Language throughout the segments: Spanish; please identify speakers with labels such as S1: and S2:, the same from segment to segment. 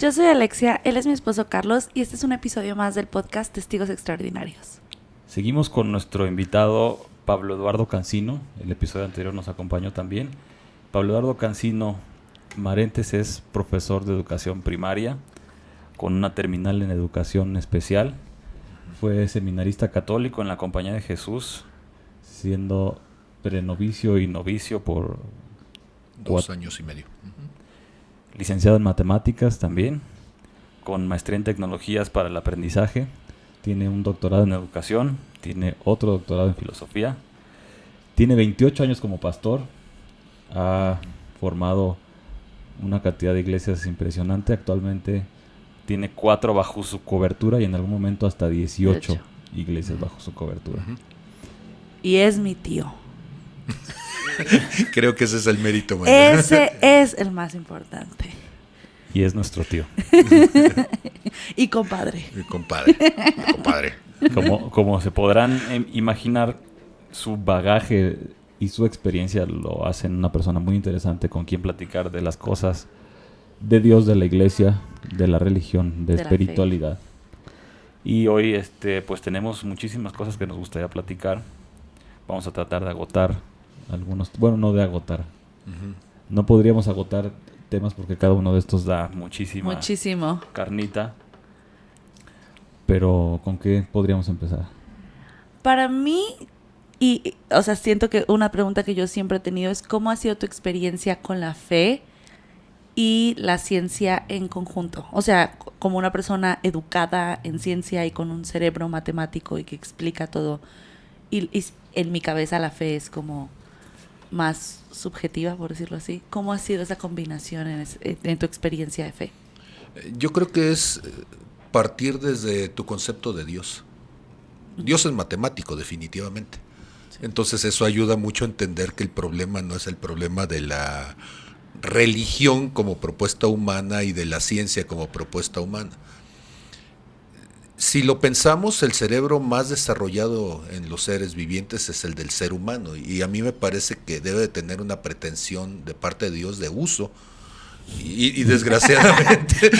S1: Yo soy Alexia, él es mi esposo Carlos y este es un episodio más del podcast Testigos Extraordinarios.
S2: Seguimos con nuestro invitado Pablo Eduardo Cancino. El episodio anterior nos acompañó también. Pablo Eduardo Cancino Marentes es profesor de educación primaria con una terminal en educación especial. Fue seminarista católico en la Compañía de Jesús, siendo prenovicio y novicio por
S3: 2 años y medio.
S2: Licenciado en matemáticas también, con maestría en tecnologías para el aprendizaje. Tiene un doctorado en educación, tiene otro doctorado en filosofía. Tiene 28 años como pastor. Ha formado una cantidad de iglesias impresionante. Actualmente tiene 4 bajo su cobertura y en algún momento hasta 18 iglesias bajo su cobertura.
S1: Y es mi tío.
S3: Creo que ese es el mérito mayor.
S1: Ese es el más importante.
S2: Y es nuestro tío.
S1: Y compadre.
S3: Mi compadre.
S2: Como se podrán imaginar, su bagaje y su experiencia lo hacen una persona muy interesante con quien platicar de las cosas de Dios, de la iglesia, de la religión, de espiritualidad. Y hoy pues tenemos muchísimas cosas que nos gustaría platicar. Vamos a tratar de agotar algunos, bueno, no de agotar. No podríamos agotar temas porque cada uno de estos da muchísimo carnita. Pero ¿con qué podríamos empezar?
S1: Para mí, o sea, siento que una pregunta que yo siempre he tenido es ¿cómo ha sido tu experiencia con la fe y la ciencia en conjunto? O sea, como una persona educada en ciencia y con un cerebro matemático y que explica todo. Y en mi cabeza la fe es como más subjetiva, por decirlo así. ¿Cómo ha sido esa combinación en tu experiencia de fe?
S3: Yo creo que es partir desde tu concepto de Dios. Dios es matemático, definitivamente. Sí. Entonces eso ayuda mucho a entender que el problema no es el problema de la religión como propuesta humana y de la ciencia como propuesta humana. Si lo pensamos, el cerebro más desarrollado en los seres vivientes es el del ser humano, y a mí me parece que debe de tener una pretensión de parte de Dios de uso, y desgraciadamente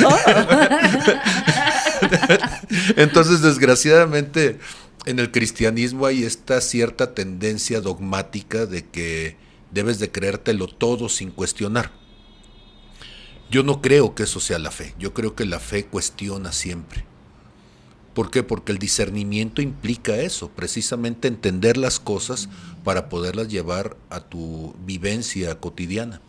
S3: entonces desgraciadamente en el cristianismo hay esta cierta tendencia dogmática de que debes de creértelo todo sin cuestionar. Yo no creo que eso sea la fe. Yo creo que la fe cuestiona siempre. ¿Por qué? Porque el discernimiento implica eso, precisamente entender las cosas para poderlas llevar a tu vivencia cotidiana.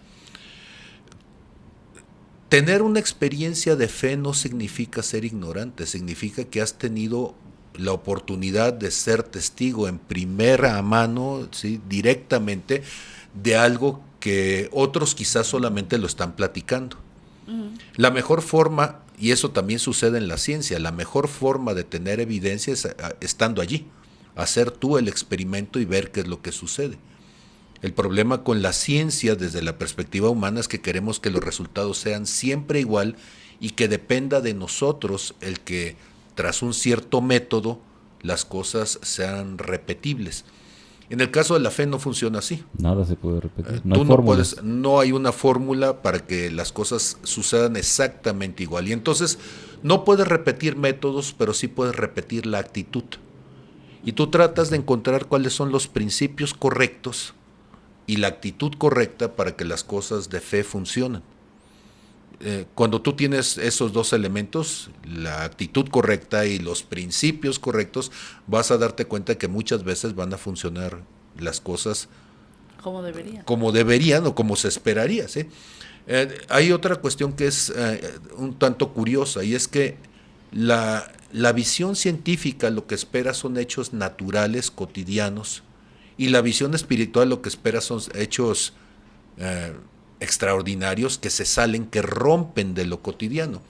S3: Tener una experiencia de fe no significa ser ignorante, significa que has tenido la oportunidad de ser testigo en primera mano, ¿sí?, directamente, de algo que otros quizás solamente lo están platicando. La mejor forma, y eso también sucede en la ciencia, la mejor forma de tener evidencia es estando allí, hacer tú el experimento y ver qué es lo que sucede. El problema con la ciencia desde la perspectiva humana es que queremos que los resultados sean siempre igual y que dependa de nosotros el que tras un cierto método las cosas sean repetibles. En el caso de la fe no funciona así.
S2: Nada se puede repetir.
S3: No hay una fórmula para que las cosas sucedan exactamente igual. Y entonces no puedes repetir métodos, pero sí puedes repetir la actitud. Y tú tratas de encontrar cuáles son los principios correctos y la actitud correcta para que las cosas de fe funcionen. Cuando tú tienes esos dos elementos, la actitud correcta y los principios correctos, vas a darte cuenta que muchas veces van a funcionar las cosas como deberían o como se esperaría, ¿sí? Hay otra cuestión que es un tanto curiosa, y es que la visión científica lo que espera son hechos naturales, cotidianos, y la visión espiritual lo que espera son hechos extraordinarios que se salen, que rompen de lo cotidiano.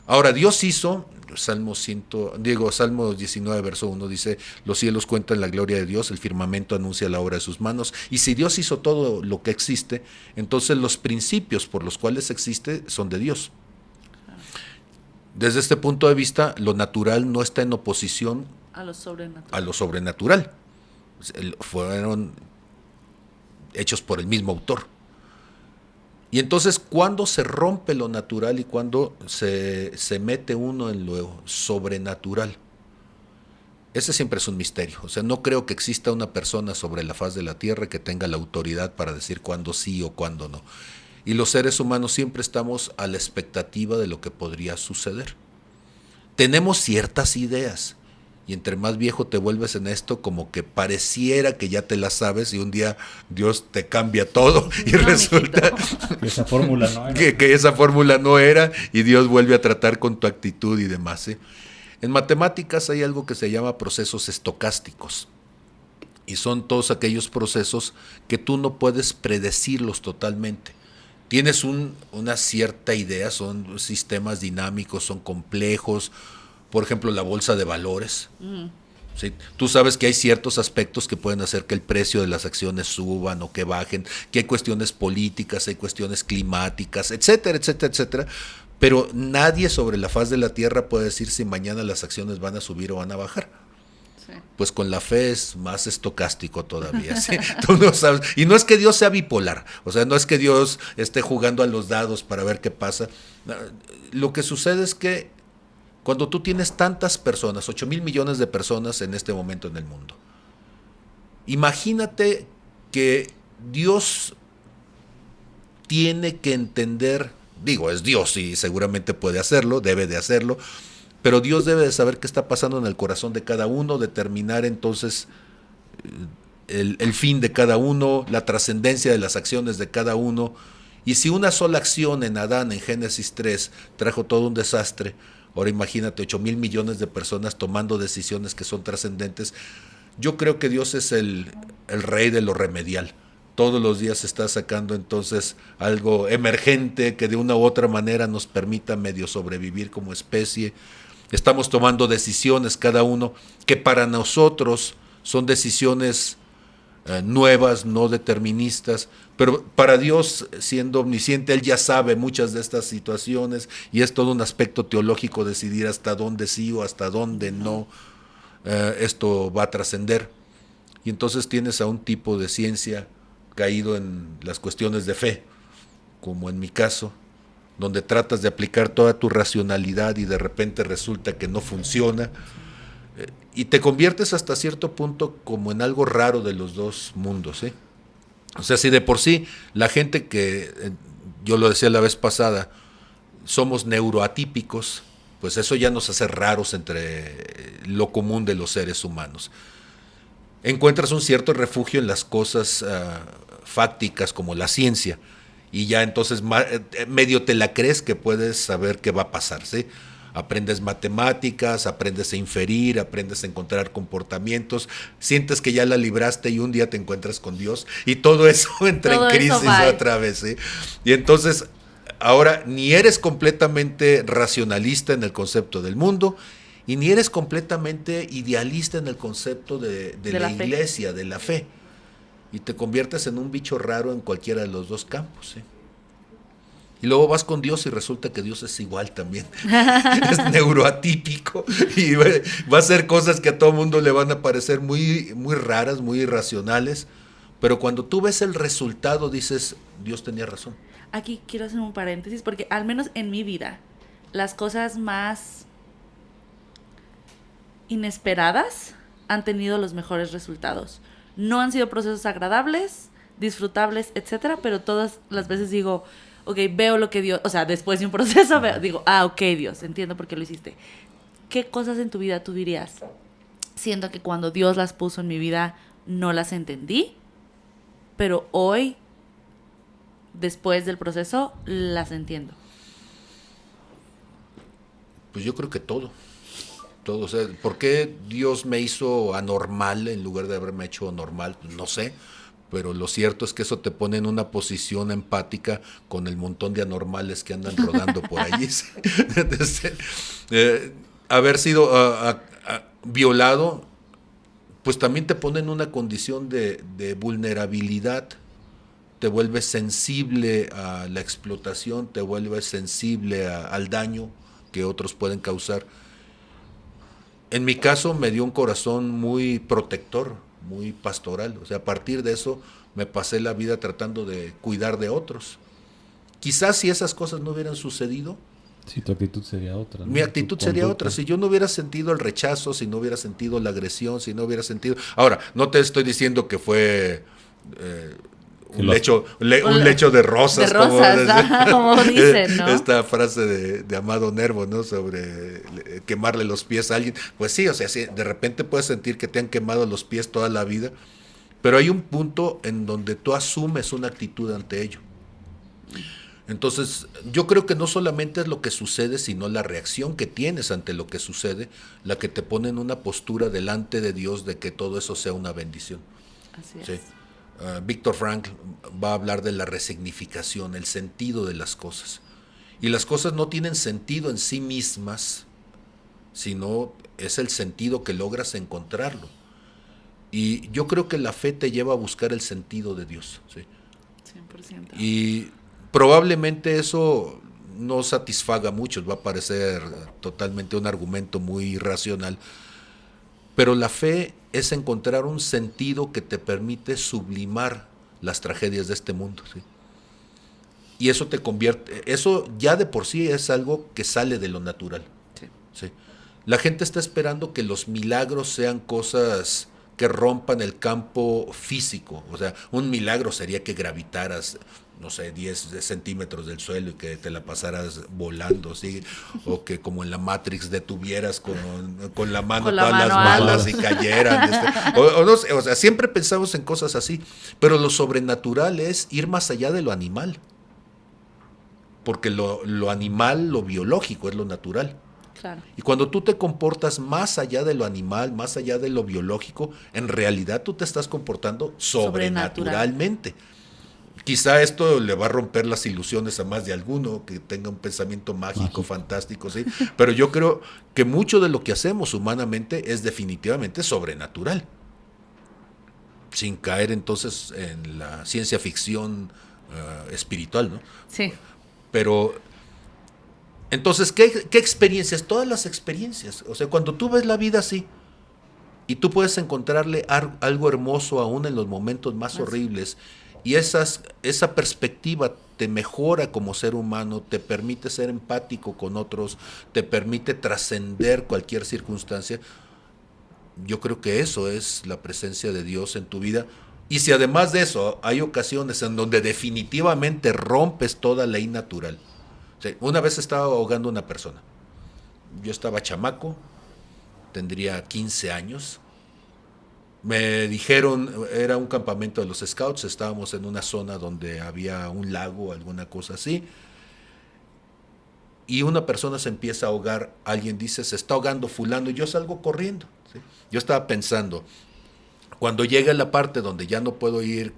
S3: Ahora, Dios hizo, Salmo 19, verso 1 dice, los cielos cuentan la gloria de Dios, el firmamento anuncia la obra de sus manos, y si Dios hizo todo lo que existe, entonces los principios por los cuales existe son de Dios. Desde este punto de vista, lo natural no está en oposición a lo sobrenatural. Fueron hechos por el mismo autor. Y entonces, ¿cuándo se rompe lo natural y cuándo se mete uno en lo sobrenatural? Ese siempre es un misterio. O sea, no creo que exista una persona sobre la faz de la tierra que tenga la autoridad para decir cuándo sí o cuándo no. Y los seres humanos siempre estamos a la expectativa de lo que podría suceder. Tenemos ciertas ideas. Y entre más viejo te vuelves en esto, como que pareciera que ya te la sabes y un día Dios te cambia todo y
S1: No,
S3: resulta
S2: Que esa fórmula no era.
S3: que esa fórmula no era y Dios vuelve a tratar con tu actitud y demás. En matemáticas hay algo que se llama procesos estocásticos y son todos aquellos procesos que tú no puedes predecirlos totalmente. Tienes una cierta idea, son sistemas dinámicos, son complejos. Por ejemplo, la bolsa de valores. ¿Sí? Tú sabes que hay ciertos aspectos que pueden hacer que el precio de las acciones suban o que bajen, que hay cuestiones políticas, hay cuestiones climáticas, etcétera, etcétera, etcétera. Pero nadie sobre la faz de la tierra puede decir si mañana las acciones van a subir o van a bajar. Sí. Pues con la fe es más estocástico todavía. ¿Sí? Tú no sabes. Y no es que Dios sea bipolar, o sea, no es que Dios esté jugando a los dados para ver qué pasa. Lo que sucede es que cuando tú tienes tantas personas, 8,000 millones de personas en este momento en el mundo, imagínate que Dios tiene que entender, digo, es Dios y seguramente puede hacerlo, debe de hacerlo, pero Dios debe de saber qué está pasando en el corazón de cada uno, determinar entonces el fin de cada uno, la trascendencia de las acciones de cada uno. Y si una sola acción en Adán, en Génesis 3, trajo todo un desastre, ahora imagínate 8,000 millones de personas tomando decisiones que son trascendentes. Yo creo que Dios es el rey de lo remedial. Todos los días está sacando entonces algo emergente que de una u otra manera nos permita medio sobrevivir como especie. Estamos tomando decisiones cada uno que para nosotros son decisiones nuevas, no deterministas, pero para Dios, siendo omnisciente, Él ya sabe muchas de estas situaciones y es todo un aspecto teológico decidir hasta dónde sí o hasta dónde no esto va a trascender. Y entonces tienes a un tipo de ciencia caído en las cuestiones de fe, como en mi caso, donde tratas de aplicar toda tu racionalidad y de repente resulta que no funciona. Y te conviertes hasta cierto punto como en algo raro de los dos mundos, ¿eh? O sea, si de por sí la gente que, yo lo decía la vez pasada, somos neuroatípicos, pues eso ya nos hace raros entre lo común de los seres humanos. Encuentras un cierto refugio en las cosas fácticas como la ciencia y ya entonces medio te la crees que puedes saber qué va a pasar, ¿sí? Aprendes matemáticas, aprendes a inferir, aprendes a encontrar comportamientos, sientes que ya la libraste y un día te encuentras con Dios y todo eso entra en crisis otra vez, ¿sí? Y entonces ahora ni eres completamente racionalista en el concepto del mundo y ni eres completamente idealista en el concepto de la iglesia, de la fe, y te conviertes en un bicho raro en cualquiera de los dos campos, ¿sí? Y luego vas con Dios y resulta que Dios es igual también. Es neuroatípico y va a hacer cosas que a todo mundo le van a parecer muy, muy raras, muy irracionales. Pero cuando tú ves el resultado dices, Dios tenía razón.
S1: Aquí quiero hacer un paréntesis porque al menos en mi vida, las cosas más inesperadas han tenido los mejores resultados. No han sido procesos agradables, disfrutables, etcétera, pero todas las veces digo, ok, veo lo que Dios, o sea, después de un proceso digo, ok, Dios, entiendo por qué lo hiciste. ¿Qué cosas en tu vida tú dirías? Siento que cuando Dios las puso en mi vida no las entendí, pero hoy, después del proceso, las entiendo.
S3: Pues yo creo que todo. O sea, ¿por qué Dios me hizo anormal en lugar de haberme hecho normal? No sé. Pero lo cierto es que eso te pone en una posición empática con el montón de anormales que andan rodando por allí. Haber sido violado, pues también te pone en una condición de vulnerabilidad, te vuelves sensible a la explotación, te vuelves sensible al daño que otros pueden causar. En mi caso me dio un corazón muy protector, muy pastoral, o sea, a partir de eso me pasé la vida tratando de cuidar de otros Quizás si esas cosas no hubieran sucedido,
S2: Sí, tu actitud sería otra, ¿no?
S3: mi actitud
S2: Tu
S3: sería
S2: conducta.
S3: otra. Si yo no hubiera sentido el rechazo, si no hubiera sentido la agresión, si no hubiera sentido... Ahora, no te estoy diciendo que fue
S2: Que
S3: un
S2: los-
S3: lecho, un
S1: Un-
S3: lecho de rosas.
S1: de rosas, ajá, como dicen, ¿no?
S3: Esta frase de Amado Nervo, ¿no? Sobre quemarle los pies a alguien. Pues sí, o sea, sí, de repente puedes sentir que te han quemado los pies toda la vida, pero hay un punto en donde tú asumes una actitud ante ello. Entonces, yo creo que no solamente es lo que sucede, sino la reacción que tienes ante lo que sucede, la que te pone en una postura delante de Dios de que todo eso sea una bendición.
S1: Así es.
S3: Sí. Víctor Frank va a hablar de la resignificación, el sentido de las cosas. Y las cosas no tienen sentido en sí mismas, sino es el sentido que logras encontrarlo. Y yo creo que la fe te lleva a buscar el sentido de Dios. ¿Sí?
S1: 100%.
S3: Y probablemente eso no satisfaga a muchos, va a parecer totalmente un argumento muy irracional, pero la fe es encontrar un sentido que te permite sublimar las tragedias de este mundo. ¿Sí? Y eso te convierte, eso ya de por sí es algo que sale de lo natural.
S1: Sí.
S3: ¿Sí? La gente está esperando que los milagros sean cosas que rompan el campo físico. O sea, un milagro sería que gravitaras, no sé, 10 centímetros del suelo y que te la pasaras volando, ¿sí? O que como en la Matrix detuvieras con la mano
S1: Con la
S3: todas las
S1: mano
S3: balas
S1: algo.
S3: y cayeran. O no sé, o sea, siempre pensamos en cosas así, pero lo sobrenatural es ir más allá de lo animal. Porque lo animal, lo biológico es lo natural.
S1: Claro.
S3: Y cuando tú te comportas más allá de lo animal, más allá de lo biológico, en realidad tú te estás comportando sobrenaturalmente. Quizá esto le va a romper las ilusiones a más de alguno que tenga un pensamiento mágico, fantástico, ¿sí? Pero yo creo que mucho de lo que hacemos humanamente es definitivamente sobrenatural. Sin caer entonces en la ciencia ficción espiritual, ¿no?
S1: Sí.
S3: Pero entonces, ¿qué experiencias? Todas las experiencias. O sea, cuando tú ves la vida así y tú puedes encontrarle algo hermoso aún en los momentos más horribles y esa perspectiva te mejora como ser humano, te permite ser empático con otros, te permite trascender cualquier circunstancia. Yo creo que eso es la presencia de Dios en tu vida. Y si además de eso hay ocasiones en donde definitivamente rompes toda ley natural. Sí, una vez estaba ahogando a una persona. Yo estaba chamaco, tendría 15 años. Me dijeron, era un campamento de los Scouts, estábamos en una zona donde había un lago, alguna cosa así. Y una persona se empieza a ahogar, alguien dice, se está ahogando fulano, y yo salgo corriendo. ¿Sí? Yo estaba pensando, cuando llegue la parte donde ya no puedo ir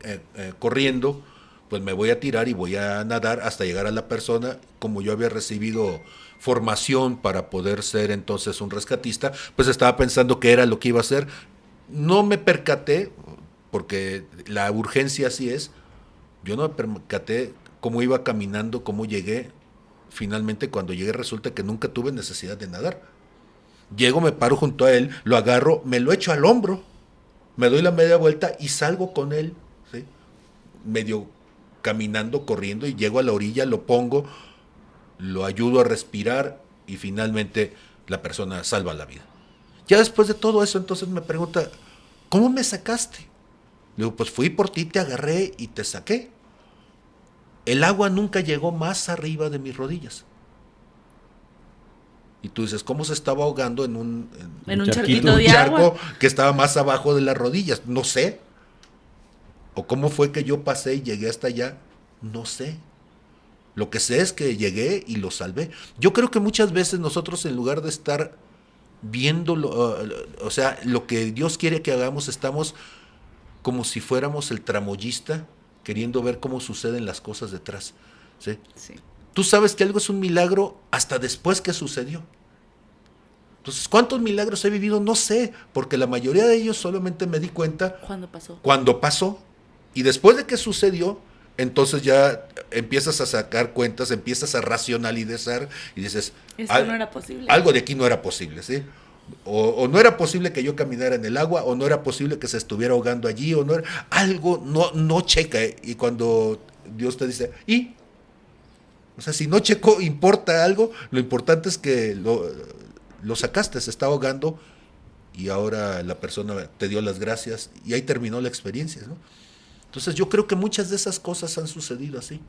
S3: corriendo, pues me voy a tirar y voy a nadar hasta llegar a la persona. Como yo había recibido formación para poder ser entonces un rescatista, pues estaba pensando qué era lo que iba a hacer. No me percaté, porque la urgencia así es, yo no me percaté cómo iba caminando, cómo llegué. Finalmente cuando llegué resulta que nunca tuve necesidad de nadar. Llego, me paro junto a él, lo agarro, me lo echo al hombro, me doy la media vuelta y salgo con él, ¿sí? Medio caminando, corriendo, y llego a la orilla, lo pongo, lo ayudo a respirar y finalmente la persona salva la vida. Ya después de todo eso, entonces me pregunta, ¿cómo me sacaste? Le digo, pues fui por ti, te agarré y te saqué. El agua nunca llegó más arriba de mis rodillas. Y tú dices, ¿cómo se estaba ahogando en un
S1: charquito de
S3: charco
S1: agua?
S3: que estaba más abajo de las rodillas? No sé. ¿O cómo fue que yo pasé y llegué hasta allá? No sé. Lo que sé es que llegué y lo salvé. Yo creo que muchas veces nosotros, en lugar de estar viendo, o sea, lo que Dios quiere que hagamos, estamos como si fuéramos el tramoyista queriendo ver cómo suceden las cosas detrás. ¿Sí?
S1: Sí.
S3: Tú sabes que algo es un milagro hasta después que sucedió. Entonces, ¿cuántos milagros he vivido? No sé, porque la mayoría de ellos solamente me di cuenta
S1: ¿Cuándo pasó?
S3: cuando pasó. Y después de que sucedió, entonces ya empiezas a sacar cuentas, empiezas a racionalizar y dices,
S1: Esto no era posible.
S3: Algo de aquí no era posible, ¿sí? O no era posible que yo caminara en el agua, o no era posible que se estuviera ahogando allí, o no era, algo no checa. Y cuando Dios te dice, ¿y? O sea, si no checó, importa algo, lo importante es que lo sacaste, se está ahogando y ahora la persona te dio las gracias y ahí terminó la experiencia, ¿no? Entonces yo creo que muchas de esas cosas han sucedido así.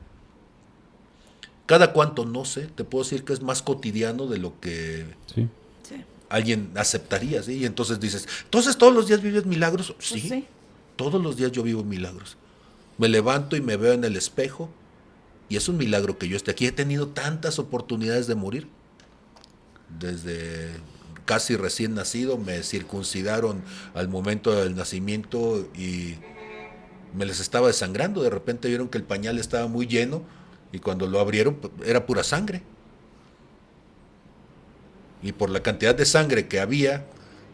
S3: Cada cuánto, no sé, te puedo decir que es más cotidiano de lo que
S2: Sí.
S1: Sí.
S3: alguien aceptaría, ¿sí? Y entonces dices, entonces todos los días vives milagros. Sí,
S1: Pues sí.
S3: todos los días yo vivo milagros. Me levanto y me veo en el espejo y es un milagro que yo esté aquí. He tenido tantas oportunidades de morir. Desde casi recién nacido me circuncidaron al momento del nacimiento y me les estaba desangrando. De repente vieron que el pañal estaba muy lleno y cuando lo abrieron era pura sangre. Y por la cantidad de sangre que había,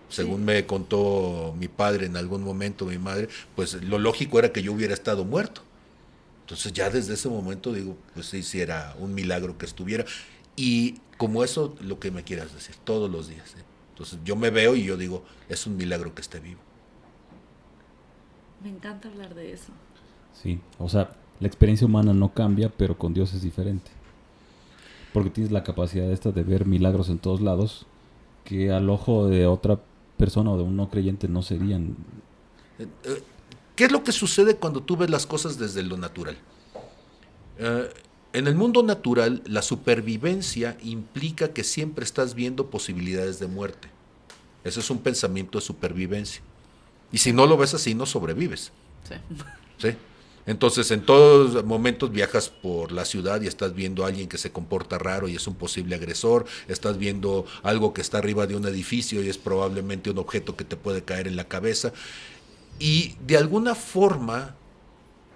S3: según me contó mi padre en algún momento, mi madre, pues lo lógico era que yo hubiera estado muerto. Entonces ya desde ese momento digo, pues sí, sí era un milagro que estuviera. Y como eso, lo que me quieras decir, todos los días. ¿Eh? Entonces yo me veo y yo digo, es un milagro que esté vivo.
S1: Me encanta hablar de eso.
S2: Sí, o sea, la experiencia humana no cambia, pero con Dios es diferente. Porque tienes la capacidad esta de ver milagros en todos lados que al ojo de otra persona o de un no creyente no serían.
S3: ¿Qué es lo que sucede cuando tú ves las cosas desde lo natural? En el mundo natural, la supervivencia implica que siempre estás viendo posibilidades de muerte. Ese es un pensamiento de supervivencia. Y si no lo ves así, no sobrevives.
S1: Sí.
S3: ¿Sí? Entonces, en todos momentos viajas por la ciudad y estás viendo a alguien que se comporta raro y es un posible agresor, estás viendo algo que está arriba de un edificio y es probablemente un objeto que te puede caer en la cabeza. Y de alguna forma,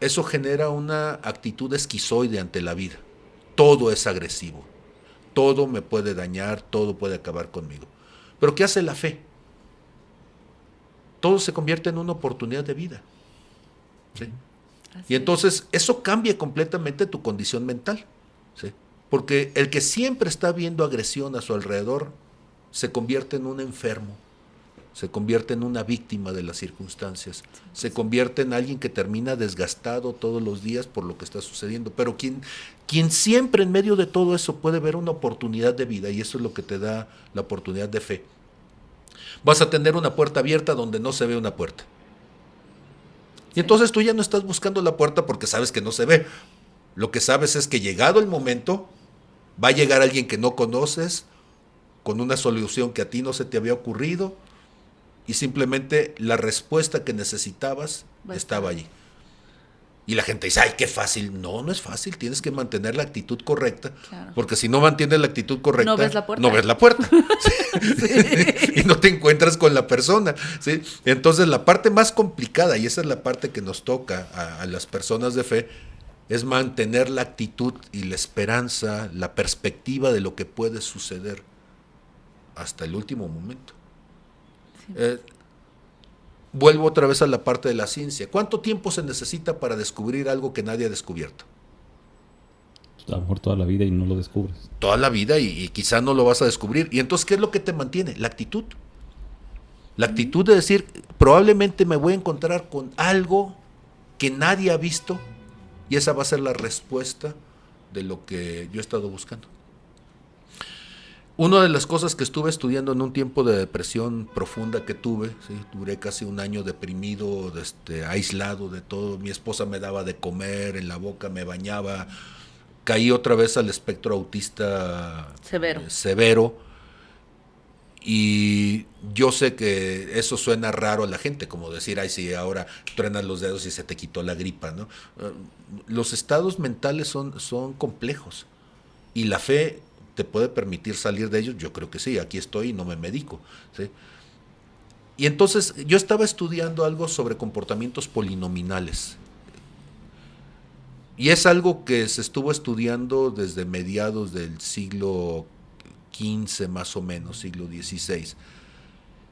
S3: eso genera una actitud esquizoide ante la vida. Todo es agresivo, todo me puede dañar, todo puede acabar conmigo. Pero ¿qué hace la fe? Todo se convierte en una oportunidad de vida. ¿Sí? Y entonces eso cambia completamente tu condición mental, ¿sí? Porque el que siempre está viendo agresión a su alrededor se convierte en un enfermo, se convierte en una víctima de las circunstancias, se convierte en alguien que termina desgastado todos los días por lo que está sucediendo. Pero quien siempre en medio de todo eso puede ver una oportunidad de vida, y eso es lo que te da la oportunidad de fe, vas a tener una puerta abierta donde no se ve una puerta. Y entonces tú ya no estás buscando la puerta porque sabes que no se ve. Lo que sabes es que llegado el momento, va a llegar alguien que no conoces, con una solución que a ti no se te había ocurrido, y simplemente la respuesta que necesitabas estaba allí. Y la gente dice, ay, qué fácil. No, no es fácil, tienes que mantener la actitud correcta, claro. Porque si no mantienes la actitud correcta,
S1: no ves la puerta.
S3: No ves la puerta. Sí. Y no te encuentras con la persona, ¿sí? Entonces la parte más complicada, y esa es la parte que nos toca a las personas de fe, es mantener la actitud y la esperanza, la perspectiva de lo que puede suceder hasta el último momento. Sí. Vuelvo otra vez a la parte de la ciencia. ¿Cuánto tiempo se necesita para descubrir algo que nadie ha descubierto?
S2: A lo mejor toda la vida y no lo descubres.
S3: Toda la vida y quizá no lo vas a descubrir. Y entonces, ¿qué es lo que te mantiene? La actitud. La actitud de decir, probablemente me voy a encontrar con algo que nadie ha visto y esa va a ser la respuesta de lo que yo he estado buscando. Una de las cosas que estuve estudiando en un tiempo de depresión profunda que tuve, ¿sí? Duré casi un año deprimido, aislado de todo. Mi esposa me daba de comer en la boca, me bañaba. Caí otra vez al espectro autista severo. Y yo sé que eso suena raro a la gente, como decir, ay, sí, ahora truenas los dedos y se te quitó la gripa, ¿no? Los estados mentales son complejos y la fe te puede permitir salir de ellos. Yo creo que sí, aquí estoy y no me medico, ¿sí? Y entonces yo estaba estudiando algo sobre comportamientos polinominales. Y es algo que se estuvo estudiando desde mediados del siglo XV, más o menos, siglo XVI.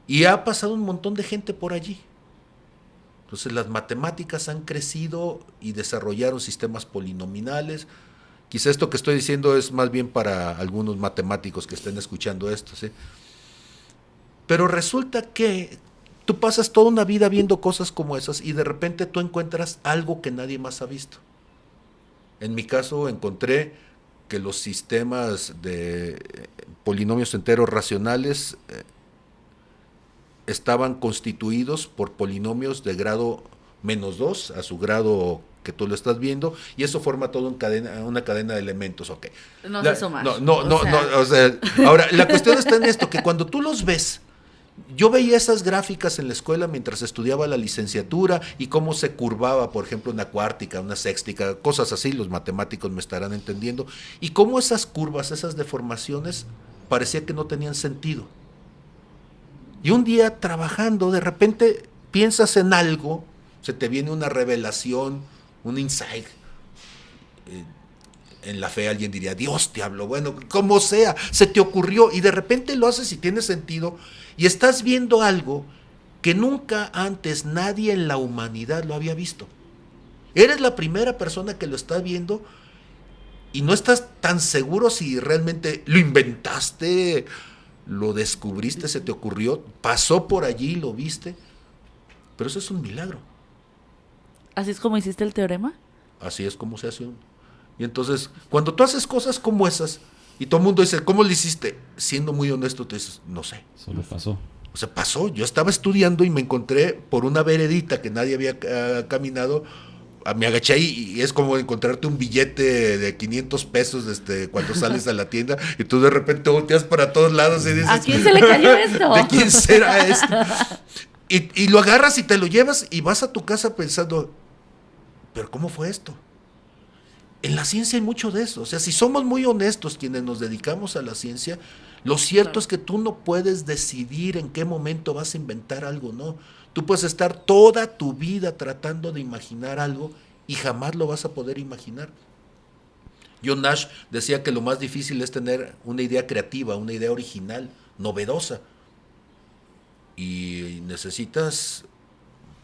S3: Y ha pasado un montón de gente por allí. Entonces las matemáticas han crecido y desarrollaron sistemas polinominales. Quizá esto que estoy diciendo es más bien para algunos matemáticos que estén escuchando esto, ¿sí? Pero resulta que tú pasas toda una vida viendo cosas como esas y de repente tú encuentras algo que nadie más ha visto. En mi caso encontré que los sistemas de polinomios enteros racionales estaban constituidos por polinomios de grado -2 a su grado que tú lo estás viendo, y eso forma toda una cadena de elementos. Okay.
S1: No se suma.
S3: Ahora, la cuestión está en esto, que cuando tú los ves, yo veía esas gráficas en la escuela mientras estudiaba la licenciatura y cómo se curvaba, por ejemplo, una cuártica, una sextica, cosas así, los matemáticos me estarán entendiendo, y cómo esas curvas, esas deformaciones, parecía que no tenían sentido. Y un día trabajando, de repente piensas en algo, se te viene una revelación, un insight. En la fe alguien diría, Dios te habló, bueno, como sea, se te ocurrió y de repente lo haces y tiene sentido y estás viendo algo que nunca antes nadie en la humanidad lo había visto. Eres la primera persona que lo está viendo y no estás tan seguro si realmente lo inventaste, lo descubriste, se te ocurrió, pasó por allí, lo viste, pero eso es un milagro.
S1: ¿Así es como hiciste el teorema?
S3: Así es como se hace uno. Y entonces, cuando tú haces cosas como esas, y todo el mundo dice, ¿cómo lo hiciste? Siendo muy honesto, te dices, no sé.
S2: Solo pasó.
S3: O sea, pasó. Yo estaba estudiando y me encontré por una veredita que nadie había caminado. Me agaché y es como encontrarte un billete de 500 pesos cuando sales a la tienda y tú de repente volteas para todos lados y dices,
S1: ¿a quién se le cayó esto?
S3: ¿De quién será esto? Y lo agarras y te lo llevas y vas a tu casa pensando, ¿pero cómo fue esto? En la ciencia hay mucho de eso. O sea, si somos muy honestos quienes nos dedicamos a la ciencia, lo cierto es que tú no puedes decidir en qué momento vas a inventar algo, ¿no? Tú puedes estar toda tu vida tratando de imaginar algo y jamás lo vas a poder imaginar. John Nash decía que lo más difícil es tener una idea creativa, una idea original, novedosa. Y necesitas,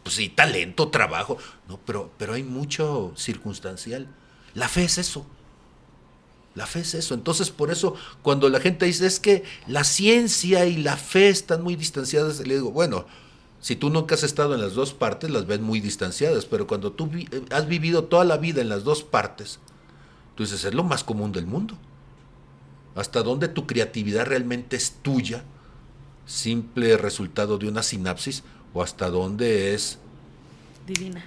S3: pues sí, talento, trabajo, no, pero hay mucho circunstancial. La fe es eso. La fe es eso. Entonces, por eso, cuando la gente dice, es que la ciencia y la fe están muy distanciadas, le digo, bueno, si tú nunca has estado en las dos partes, las ves muy distanciadas, pero cuando tú has vivido toda la vida en las dos partes, tú dices, es lo más común del mundo. Hasta dónde tu creatividad realmente es tuya, simple resultado de una sinapsis, o hasta dónde es
S1: divina,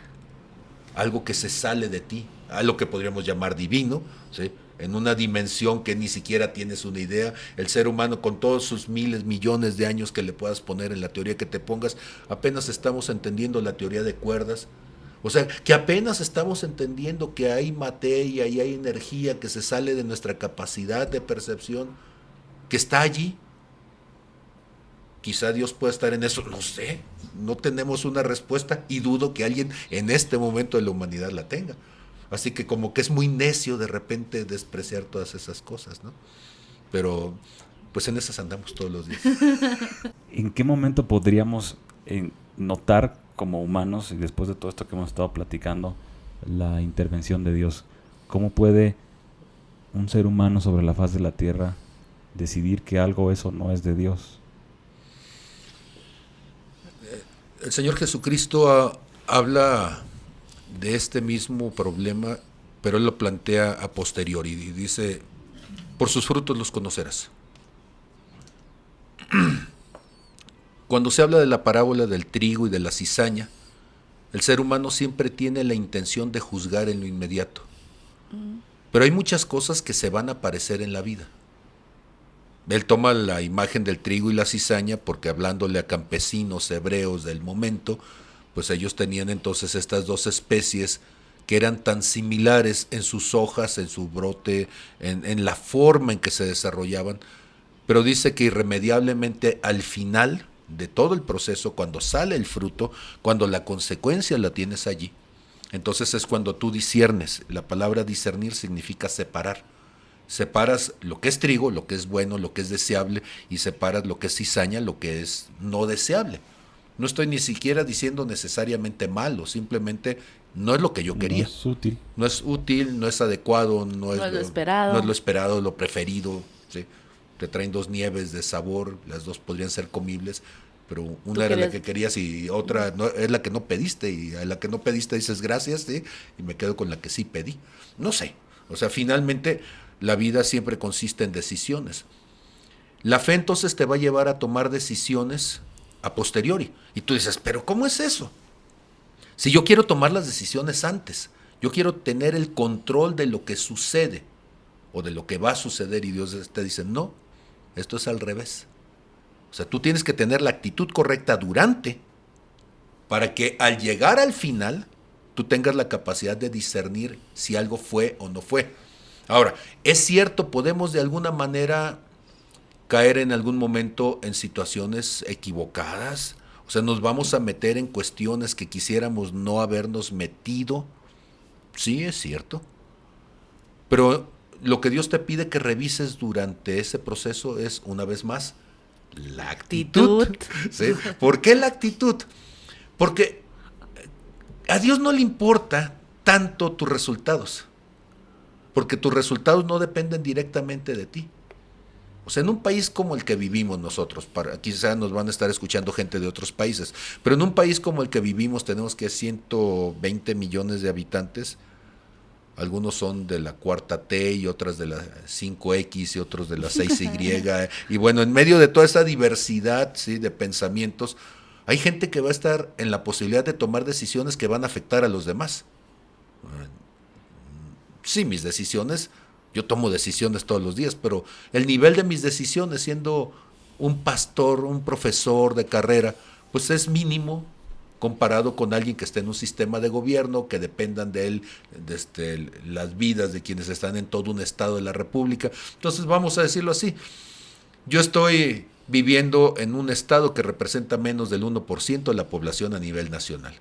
S3: algo que se sale de ti, a lo que podríamos llamar divino, ¿sí? En una dimensión que ni siquiera tienes una idea. El ser humano, con todos sus miles, millones de años que le puedas poner en la teoría que te pongas, apenas estamos entendiendo la teoría de cuerdas. O sea, que apenas estamos entendiendo que hay materia y hay energía que se sale de nuestra capacidad de percepción, que está allí. Quizá Dios pueda estar en eso, no sé, no tenemos una respuesta y dudo que alguien en este momento de la humanidad la tenga. Así que como que es muy necio de repente despreciar todas esas cosas, ¿no? Pero pues en esas andamos todos los días.
S2: ¿En qué momento podríamos notar como humanos, y después de todo esto que hemos estado platicando, la intervención de Dios? ¿Cómo puede un ser humano sobre la faz de la tierra decidir que algo eso no es de Dios?
S3: El Señor Jesucristo habla de este mismo problema, pero Él lo plantea a posteriori y dice, por sus frutos los conocerás. Cuando se habla de la parábola del trigo y de la cizaña, el ser humano siempre tiene la intención de juzgar en lo inmediato. Pero hay muchas cosas que se van a aparecer en la vida. Él toma la imagen del trigo y la cizaña porque, hablándole a campesinos hebreos del momento, pues ellos tenían entonces estas dos especies que eran tan similares en sus hojas, en su brote, en la forma en que se desarrollaban, pero dice que irremediablemente al final de todo el proceso, cuando sale el fruto, cuando la consecuencia la tienes allí, entonces es cuando tú disiernes. La palabra discernir significa separar. Separas lo que es trigo, lo que es bueno, lo que es deseable, y separas lo que es cizaña, lo que es no deseable. No estoy ni siquiera diciendo necesariamente malo, simplemente no es lo que yo quería.
S2: No es útil.
S3: No es útil, no es adecuado, no es lo
S1: esperado.
S3: No es lo esperado, lo preferido. ¿Sí? Te traen dos nieves de sabor, las dos podrían ser comibles, pero una era la que querías y otra no, es la que no pediste, y a la que no pediste dices gracias, ¿sí? Y me quedo con la que sí pedí. No sé, o sea, finalmente la vida siempre consiste en decisiones. La fe entonces te va a llevar a tomar decisiones a posteriori. Y tú dices, pero ¿cómo es eso? Si yo quiero tomar las decisiones antes, yo quiero tener el control de lo que sucede o de lo que va a suceder, y Dios te dice, no, esto es al revés. O sea, tú tienes que tener la actitud correcta durante, para que al llegar al final, tú tengas la capacidad de discernir si algo fue o no fue. Ahora, es cierto, podemos de alguna manera caer en algún momento en situaciones equivocadas. O sea, nos vamos a meter en cuestiones que quisiéramos no habernos metido. Sí, es cierto. Pero lo que Dios te pide que revises durante ese proceso es, una vez más, la actitud. ¿Sí? ¿Por qué la actitud? Porque a Dios no le importa tanto tus resultados, porque tus resultados no dependen directamente de ti. O sea, en un país como el que vivimos nosotros, quizá nos van a estar escuchando gente de otros países, pero en un país como el que vivimos tenemos que 120 millones de habitantes. Algunos son de la cuarta T y otras de la 5X y otros de la 6Y. Y bueno, en medio de toda esa diversidad, ¿sí?, de pensamientos, hay gente que va a estar en la posibilidad de tomar decisiones que van a afectar a los demás. Sí, mis decisiones, yo tomo decisiones todos los días, pero el nivel de mis decisiones, siendo un pastor, un profesor de carrera, pues es mínimo comparado con alguien que esté en un sistema de gobierno, que dependan de él las vidas de quienes están en todo un estado de la república. Entonces, vamos a decirlo así, yo estoy viviendo en un estado que representa menos del 1% de la población a nivel nacional.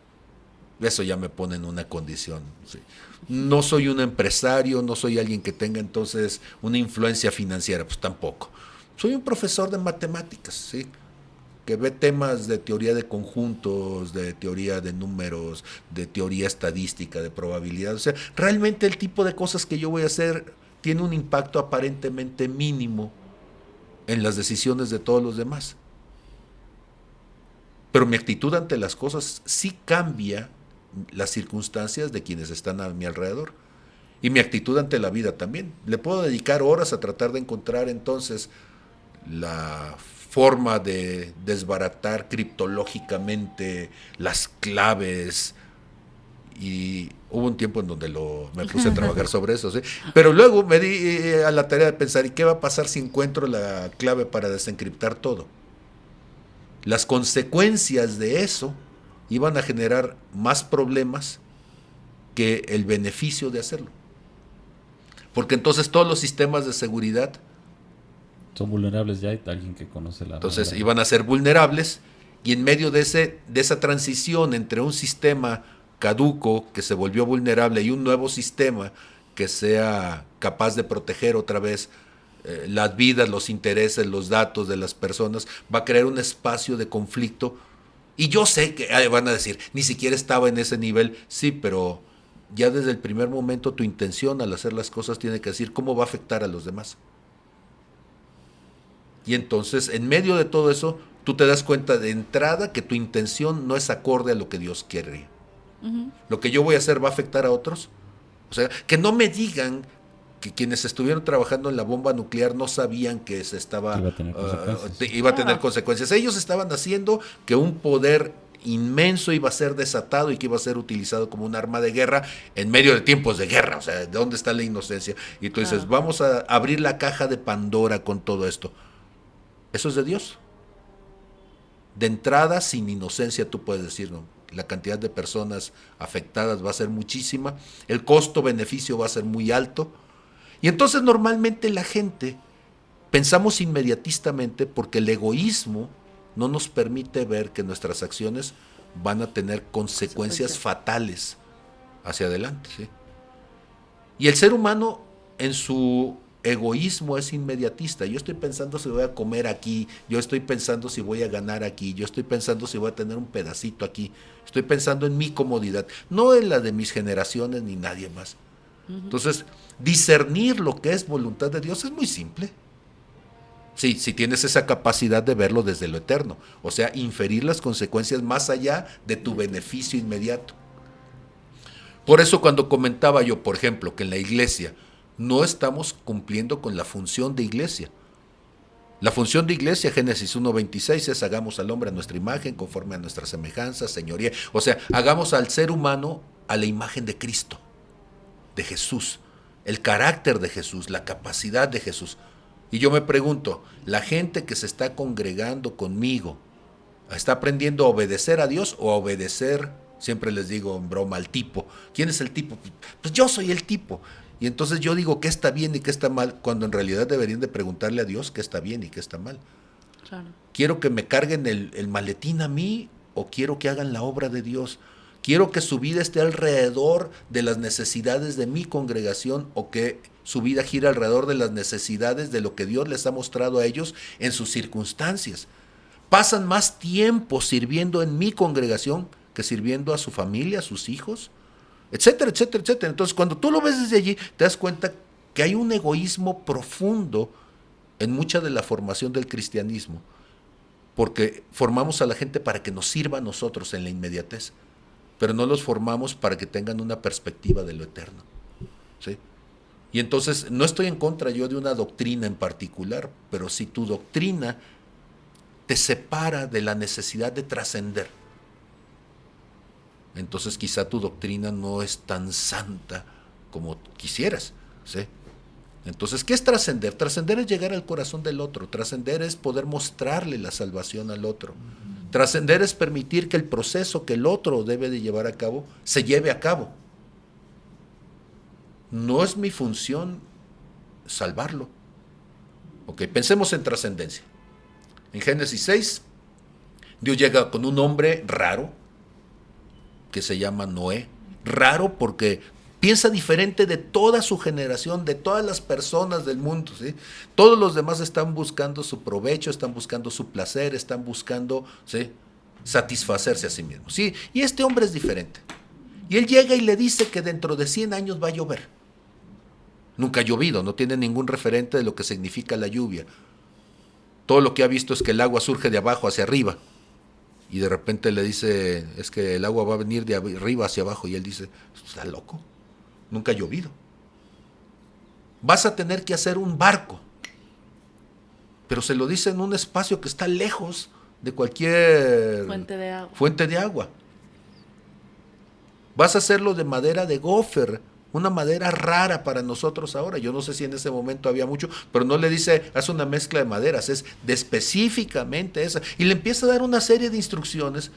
S3: Eso ya me pone en una condición. ¿Sí? No soy un empresario, no soy alguien que tenga entonces una influencia financiera, pues tampoco. Soy un profesor de matemáticas, ¿sí?, que ve temas de teoría de conjuntos, de teoría de números, de teoría estadística, de probabilidad. O sea, realmente el tipo de cosas que yo voy a hacer tiene un impacto aparentemente mínimo en las decisiones de todos los demás. Pero mi actitud ante las cosas sí cambia las circunstancias de quienes están a mi alrededor. Y mi actitud ante la vida también. Le puedo dedicar horas a tratar de encontrar entonces la forma de desbaratar criptológicamente las claves, y hubo un tiempo en donde me puse a trabajar sobre eso, ¿sí? Pero luego me di a la tarea de pensar, ¿y qué va a pasar si encuentro la clave para desencriptar todo? Las consecuencias de eso iban a generar más problemas que el beneficio de hacerlo, porque entonces todos los sistemas de seguridad
S2: son vulnerables, ya hay alguien que conoce la
S3: entonces
S2: manera.
S3: Iban a ser vulnerables, y en medio de esa transición entre un sistema caduco que se volvió vulnerable y un nuevo sistema que sea capaz de proteger otra vez las vidas, los intereses, los datos de las personas, va a crear un espacio de conflicto. Y yo sé que van a decir, ni siquiera estaba en ese nivel. Sí, pero ya desde el primer momento tu intención al hacer las cosas tiene que decir cómo va a afectar a los demás. Y entonces, en medio de todo eso, tú te das cuenta de entrada que tu intención no es acorde a lo que Dios quiere. Uh-huh. Lo que yo voy a hacer va a afectar a otros. O sea, que no me digan que quienes estuvieron trabajando en la bomba nuclear no sabían que se estaba iba a tener consecuencias. Ellos estaban haciendo que un poder inmenso iba a ser desatado y que iba a ser utilizado como un arma de guerra en medio de tiempos de guerra. O sea, ¿de dónde está la inocencia? Y tú dices, vamos a abrir la caja de Pandora con todo esto. Eso es de Dios. De entrada, sin inocencia, tú puedes decir, no, la cantidad de personas afectadas va a ser muchísima, el costo-beneficio va a ser muy alto, y entonces normalmente la gente pensamos inmediatistamente porque el egoísmo no nos permite ver que nuestras acciones van a tener consecuencias fatales hacia adelante, ¿sí? Y el ser humano en su egoísmo es inmediatista. Yo estoy pensando si voy a comer aquí, yo estoy pensando si voy a ganar aquí, yo estoy pensando si voy a tener un pedacito aquí, estoy pensando en mi comodidad, no en la de mis generaciones ni nadie más. Entonces, discernir lo que es voluntad de Dios es muy simple. Sí, si tienes esa capacidad de verlo desde lo eterno, o sea, inferir las consecuencias más allá de tu beneficio inmediato. Por eso cuando comentaba yo, por ejemplo, que en la iglesia no estamos cumpliendo con la función de iglesia. La función de iglesia, Génesis 1:26, es hagamos al hombre a nuestra imagen, conforme a nuestra semejanza, señoría. O sea, hagamos al ser humano a la imagen de Cristo, de Jesús, el carácter de Jesús, la capacidad de Jesús. Y yo me pregunto, la gente que se está congregando conmigo, ¿está aprendiendo a obedecer a Dios o a obedecer, siempre les digo en broma, al tipo? ¿Quién es el tipo? Pues yo soy el tipo. Y entonces yo digo qué está bien y qué está mal, cuando en realidad deberían de preguntarle a Dios qué está bien y qué está mal.
S1: Claro.
S3: ¿Quiero que me carguen el maletín a mí o quiero que hagan la obra de Dios? ¿Quiero que su vida esté alrededor de las necesidades de mi congregación o que su vida gira alrededor de las necesidades de lo que Dios les ha mostrado a ellos en sus circunstancias? ¿Pasan más tiempo sirviendo en mi congregación que sirviendo a su familia, a sus hijos? Etcétera, etcétera, etcétera. Entonces, cuando tú lo ves desde allí, te das cuenta que hay un egoísmo profundo en mucha de la formación del cristianismo, porque formamos a la gente para que nos sirva a nosotros en la inmediatez, pero no los formamos para que tengan una perspectiva de lo eterno, ¿sí? Y entonces, no estoy en contra yo de una doctrina en particular, pero si tu doctrina te separa de la necesidad de trascender, entonces quizá tu doctrina no es tan santa como quisieras, ¿sí? Entonces, ¿qué es trascender? Trascender es llegar al corazón del otro, trascender es poder mostrarle la salvación al otro, trascender es permitir que el proceso que el otro debe de llevar a cabo, se lleve a cabo. No es mi función salvarlo. Ok, pensemos en trascendencia. En Génesis 6, Dios llega con un hombre raro, que se llama Noé. Raro porque piensa diferente de toda su generación, de todas las personas del mundo, ¿sí? Todos los demás están buscando su provecho, están buscando su placer, están buscando, ¿sí?, satisfacerse a sí mismos, ¿sí? Y este hombre es diferente. Y él llega y le dice que dentro de 100 años va a llover. Nunca ha llovido, no tiene ningún referente de lo que significa la lluvia. Todo lo que ha visto es que el agua surge de abajo hacia arriba. Y de repente le dice, es que el agua va a venir de arriba hacia abajo. Y él dice, ¿está loco? Nunca ha llovido. Vas a tener que hacer un barco. Pero se lo dice en un espacio que está lejos de cualquier fuente de agua. Vas a hacerlo de madera de gofer, una madera rara para nosotros ahora. Yo no sé si en ese momento había mucho, pero no le dice, haz una mezcla de maderas, es de específicamente esa. Y le empieza a dar una serie de instrucciones,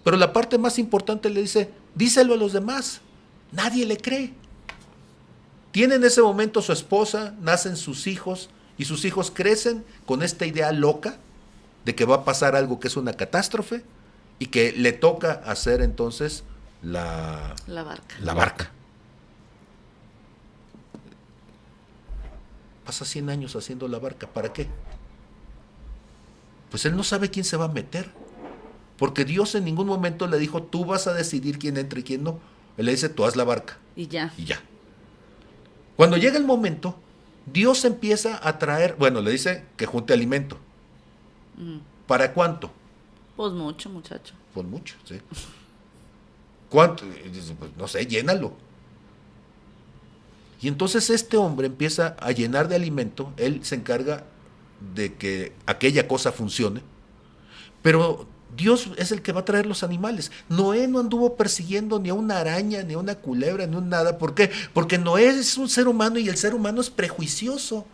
S3: pero la parte más importante le dice, díselo a los demás. Nadie le cree. Tiene en ese momento su esposa, nacen sus hijos, y sus hijos crecen con esta idea loca de que va a pasar algo que es una catástrofe, y que le toca hacer entonces la barca. Pasa 100 años haciendo la barca. ¿Para qué? Pues él no sabe quién se va a meter. Porque Dios en ningún momento le dijo, tú vas a decidir quién entra y quién no. Él le dice, tú haz la barca.
S1: Y ya.
S3: Y ya. Cuando llega el momento, Dios empieza a traer, bueno, le dice que junte alimento. ¿Para cuánto?
S1: Pues mucho, muchacho.
S3: Pues mucho, sí. ¿Cuánto? Dice, pues no sé, llénalo. Y entonces este hombre empieza a llenar de alimento, él se encarga de que aquella cosa funcione, pero Dios es el que va a traer los animales. Noé no anduvo persiguiendo ni a una araña, ni a una culebra, ni a un nada. ¿Por qué? Porque Noé es un ser humano y el ser humano es prejuicioso.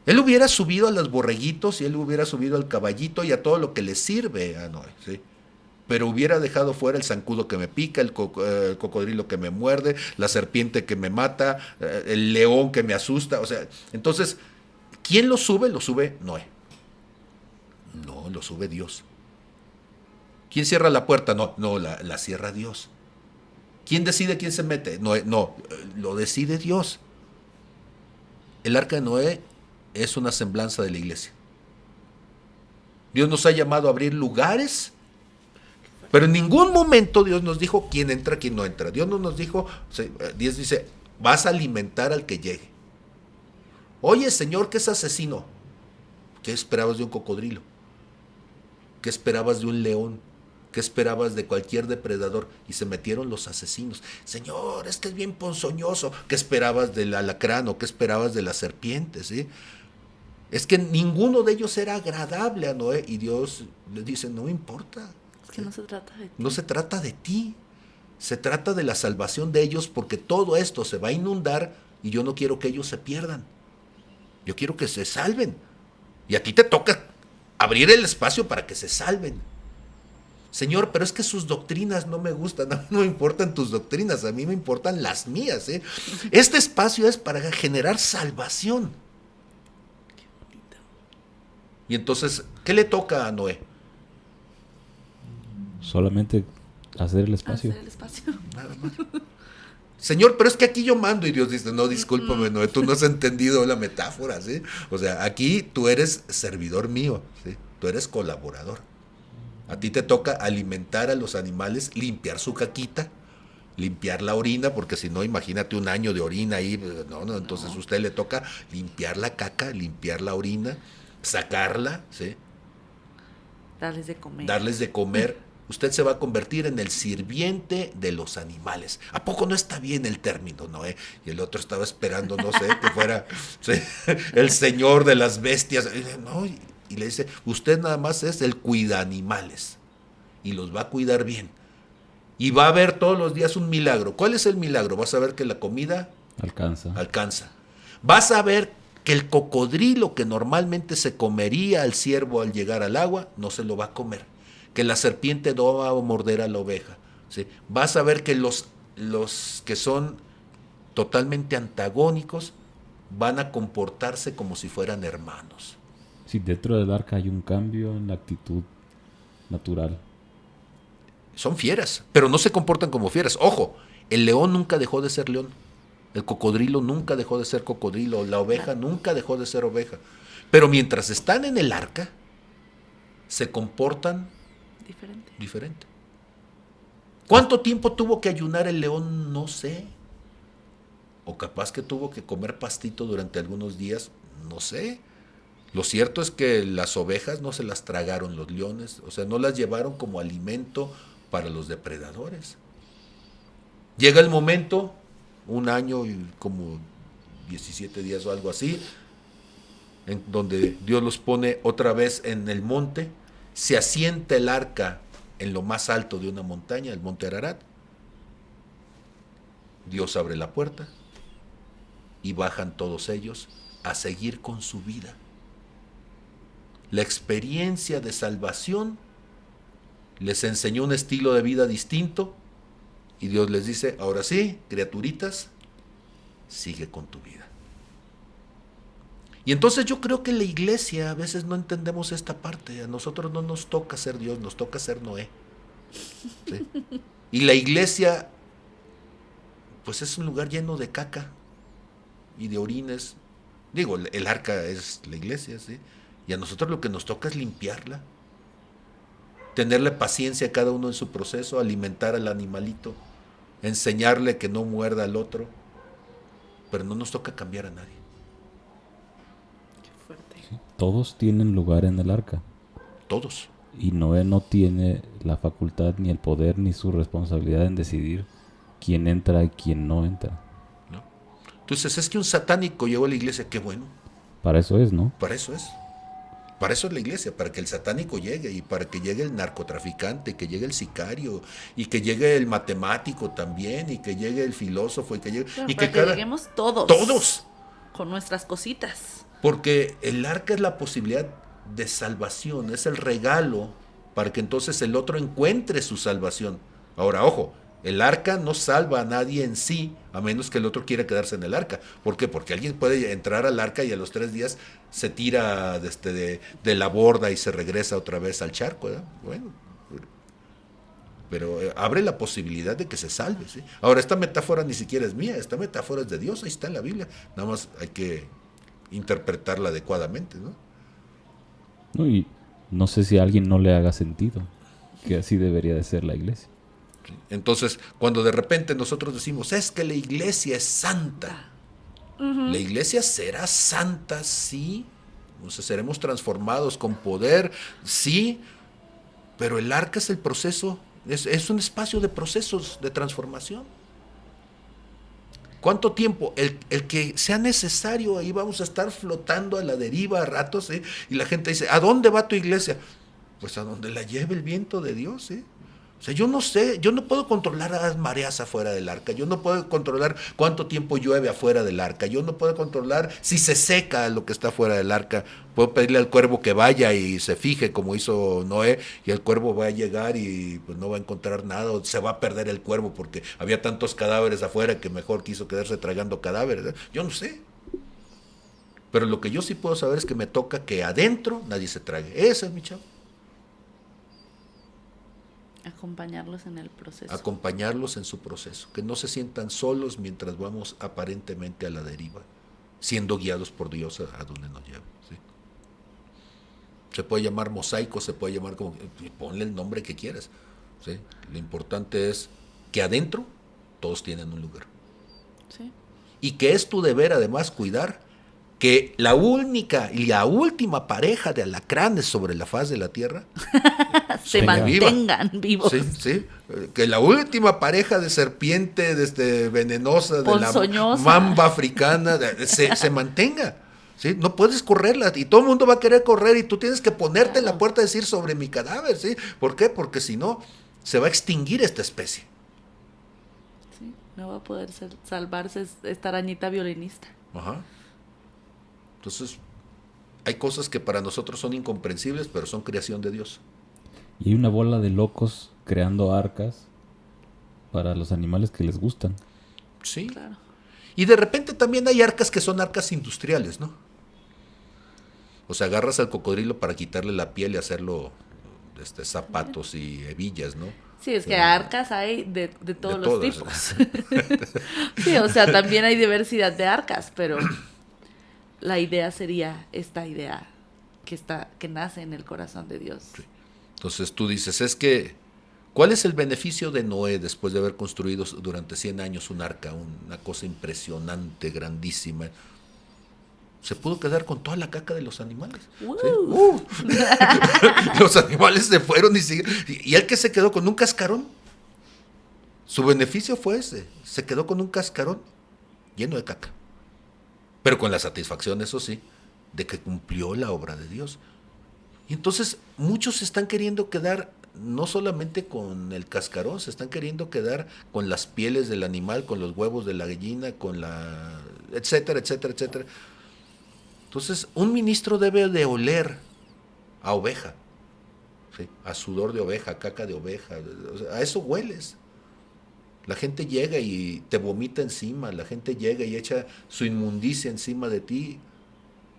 S3: Él hubiera subido a los borreguitos y él hubiera subido al caballito y a todo lo que le sirve a Noé, ¿sí? Pero hubiera dejado fuera el zancudo que me pica, el cocodrilo que me muerde, la serpiente que me mata, el león que me asusta. O sea, entonces, ¿quién lo sube? Lo sube Noé. No, lo sube Dios. ¿Quién cierra la puerta? No, la cierra Dios. ¿Quién decide quién se mete? No, lo decide Dios. El arca de Noé es una semblanza de la iglesia. Dios nos ha llamado a abrir lugares, pero en ningún momento Dios nos dijo quién entra, quién no entra. Dios no nos dijo, Dios dice, vas a alimentar al que llegue. Oye, Señor, ¿qué es asesino? ¿Qué esperabas de un cocodrilo? ¿Qué esperabas de un león? ¿Qué esperabas de cualquier depredador? Y se metieron los asesinos. Señor, es que es bien ponzoñoso. ¿Qué esperabas del alacrán o qué esperabas de la serpiente? ¿Sí? Es que ninguno de ellos era agradable a Noé. Y Dios le dice, no importa.
S1: Es que no se trata de ti.
S3: No se trata de ti. Se trata de la salvación de ellos porque todo esto se va a inundar y yo no quiero que ellos se pierdan. Yo quiero que se salven. Y a ti te toca abrir el espacio para que se salven. Señor, pero es que sus doctrinas no me gustan, a mí no me importan tus doctrinas, a mí me importan las mías. Este espacio es para generar salvación.
S1: Qué bonito.
S3: Y entonces, ¿qué le toca a Noé?
S2: Solamente hacer el espacio.
S1: Hacer el espacio.
S3: Nada más. Señor, pero es que aquí yo mando. Y Dios dice, no, discúlpame, Noé, tú no has entendido la metáfora, ¿sí? O sea, aquí tú eres servidor mío, ¿sí? Tú eres colaborador. A ti te toca alimentar a los animales, limpiar su caquita, limpiar la orina, porque si no, imagínate un año de orina ahí, no, entonces a usted le toca limpiar la caca, limpiar la orina, sacarla, ¿sí?
S1: Darles de comer.
S3: Darles de comer. Usted se va a convertir en el sirviente de los animales. ¿A poco no está bien el término, Noé? Y el otro estaba esperando, no sé, que fuera ¿sí? El señor de las bestias. No, y le dice, usted nada más es el cuida animales y los va a cuidar bien. Y va a haber todos los días un milagro. ¿Cuál es el milagro? Vas a ver que la comida alcanza. Vas a ver que el cocodrilo que normalmente se comería al ciervo al llegar al agua, no se lo va a comer. Que la serpiente no va a morder a la oveja. ¿Sí? Vas a ver que los que son totalmente antagónicos van a comportarse como si fueran hermanos.
S2: Sí, dentro del arca hay un cambio en la actitud natural.
S3: Son fieras, pero no se comportan como fieras. Ojo, el león nunca dejó de ser león. El cocodrilo nunca dejó de ser cocodrilo. La oveja nunca dejó de ser oveja. Pero mientras están en el arca, se comportan diferente. ¿Cuánto tiempo tuvo que ayunar el león? No sé. O capaz que tuvo que comer pastito durante algunos días. No sé. Lo cierto es que las ovejas no se las tragaron los leones, o sea, no las llevaron como alimento para los depredadores. Llega el momento, un año y como 17 días o algo así, en donde Dios los pone otra vez en el monte, se asienta el arca en lo más alto de una montaña, el monte Ararat. Dios abre la puerta y bajan todos ellos a seguir con su vida. La experiencia de salvación les enseñó un estilo de vida distinto y Dios les dice, ahora sí, criaturitas, sigue con tu vida. Y entonces yo creo que la iglesia a veces no entendemos esta parte. A nosotros no nos toca ser Dios, nos toca ser Noé. ¿Sí? Y la iglesia, pues es un lugar lleno de caca y de orines. Digo, el arca es la iglesia, ¿sí? Y a nosotros lo que nos toca es limpiarla, tenerle paciencia a cada uno en su proceso, alimentar al animalito, enseñarle que no muerda al otro, pero no nos toca cambiar a nadie.
S1: Qué fuerte.
S2: Sí, todos tienen lugar en el arca.
S3: Todos.
S2: Y Noé no tiene la facultad, ni el poder, ni su responsabilidad en decidir quién entra y quién no entra.
S3: ¿No? Entonces, es que un satánico llegó a la iglesia, qué bueno.
S2: Para eso es, ¿no?
S3: Para eso es. Para eso es la iglesia, para que el satánico llegue y para que llegue el narcotraficante, que llegue el sicario y que llegue el matemático también y que llegue el filósofo y que llegue...
S1: Claro,
S3: y
S1: para que lleguemos todos.
S3: Todos.
S1: Con nuestras cositas.
S3: Porque el arca es la posibilidad de salvación, es el regalo para que entonces el otro encuentre su salvación. Ahora, ojo, el arca no salva a nadie en sí, a menos que el otro quiera quedarse en el arca. ¿Por qué? Porque alguien puede entrar al arca y a los 3 días se tira de la borda y se regresa otra vez al charco, ¿verdad? Bueno, pero abre la posibilidad de que se salve, ¿sí? Ahora, esta metáfora ni siquiera es mía, esta metáfora es de Dios, ahí está en la Biblia. Nada más hay que interpretarla adecuadamente, ¿no?
S2: No, y no sé si a alguien no le haga sentido que así debería de ser la iglesia.
S3: Entonces, cuando de repente nosotros decimos, es que la iglesia es santa, la iglesia será santa, sí, o sea, seremos transformados con poder, sí, Pero el arca es el proceso, es un espacio de procesos de transformación. ¿Cuánto tiempo? El que sea necesario, ahí vamos a estar flotando a la deriva a ratos, ¿eh? Y la gente dice, ¿a dónde va tu iglesia? Pues a donde la lleve el viento de Dios, ¿eh? O sea, yo no sé, yo no puedo controlar las mareas afuera del arca, yo no puedo controlar cuánto tiempo llueve afuera del arca, yo no puedo controlar si se seca lo que está afuera del arca. Puedo pedirle al cuervo que vaya y se fije como hizo Noé, y el cuervo va a llegar y pues no va a encontrar nada, o se va a perder el cuervo porque había tantos cadáveres afuera que mejor quiso quedarse tragando cadáveres, ¿eh? Yo no sé. Pero lo que yo sí puedo saber es que me toca que adentro nadie se trague. Ese es mi chavo.
S1: Acompañarlos en el proceso.
S3: Acompañarlos en su proceso, que no se sientan solos mientras vamos aparentemente a la deriva, siendo guiados por Dios a donde nos lleve, ¿sí? Se puede llamar mosaico, se puede llamar como, ponle el nombre que quieras, ¿sí? Lo importante es que adentro todos tienen un lugar.
S1: Sí.
S3: Y que es tu deber además cuidar que la única y la última pareja de alacranes sobre la faz de la tierra
S1: se mantengan vivos.
S3: Sí, sí. Que la última pareja de serpiente venenosa, de la mamba africana, se mantenga. ¿Sí? No puedes correrla y todo el mundo va a querer correr y tú tienes que ponerte en la puerta y decir sobre mi cadáver. ¿Sí? ¿Por qué? Porque si no, se va a extinguir esta especie.
S1: Sí, no va a poder salvarse esta arañita violinista.
S3: Ajá. Entonces, hay cosas que para nosotros son incomprensibles, pero son creación de Dios.
S2: Y hay una bola de locos creando arcas para los animales que les gustan.
S3: Sí.
S1: Claro.
S3: Y de repente también hay arcas que son arcas industriales, ¿no? O sea, agarras al cocodrilo para quitarle la piel y hacerlo zapatos y hebillas, ¿no?
S1: Sí, es que arcas hay de todos los tipos. Sí, o sea, también hay diversidad de arcas, pero la idea sería esta idea que nace en el corazón de Dios.
S3: Sí. Entonces tú dices, ¿cuál es el beneficio de Noé después de haber construido durante 100 años un arca, una cosa impresionante, grandísima? Se pudo quedar con toda la caca de los animales. ¿Sí? Los animales se fueron y él que se quedó con un cascarón. Su beneficio fue ese, se quedó con un cascarón lleno de caca. Pero con la satisfacción, eso sí, de que cumplió la obra de Dios. Y entonces muchos se están queriendo quedar no solamente con el cascarón, se están queriendo quedar con las pieles del animal, con los huevos de la gallina, etcétera, etcétera, etcétera. Entonces, un ministro debe de oler a oveja, ¿sí? A sudor de oveja, a caca de oveja, o sea, a eso hueles. La gente llega y te vomita encima, la gente llega y echa su inmundicia encima de ti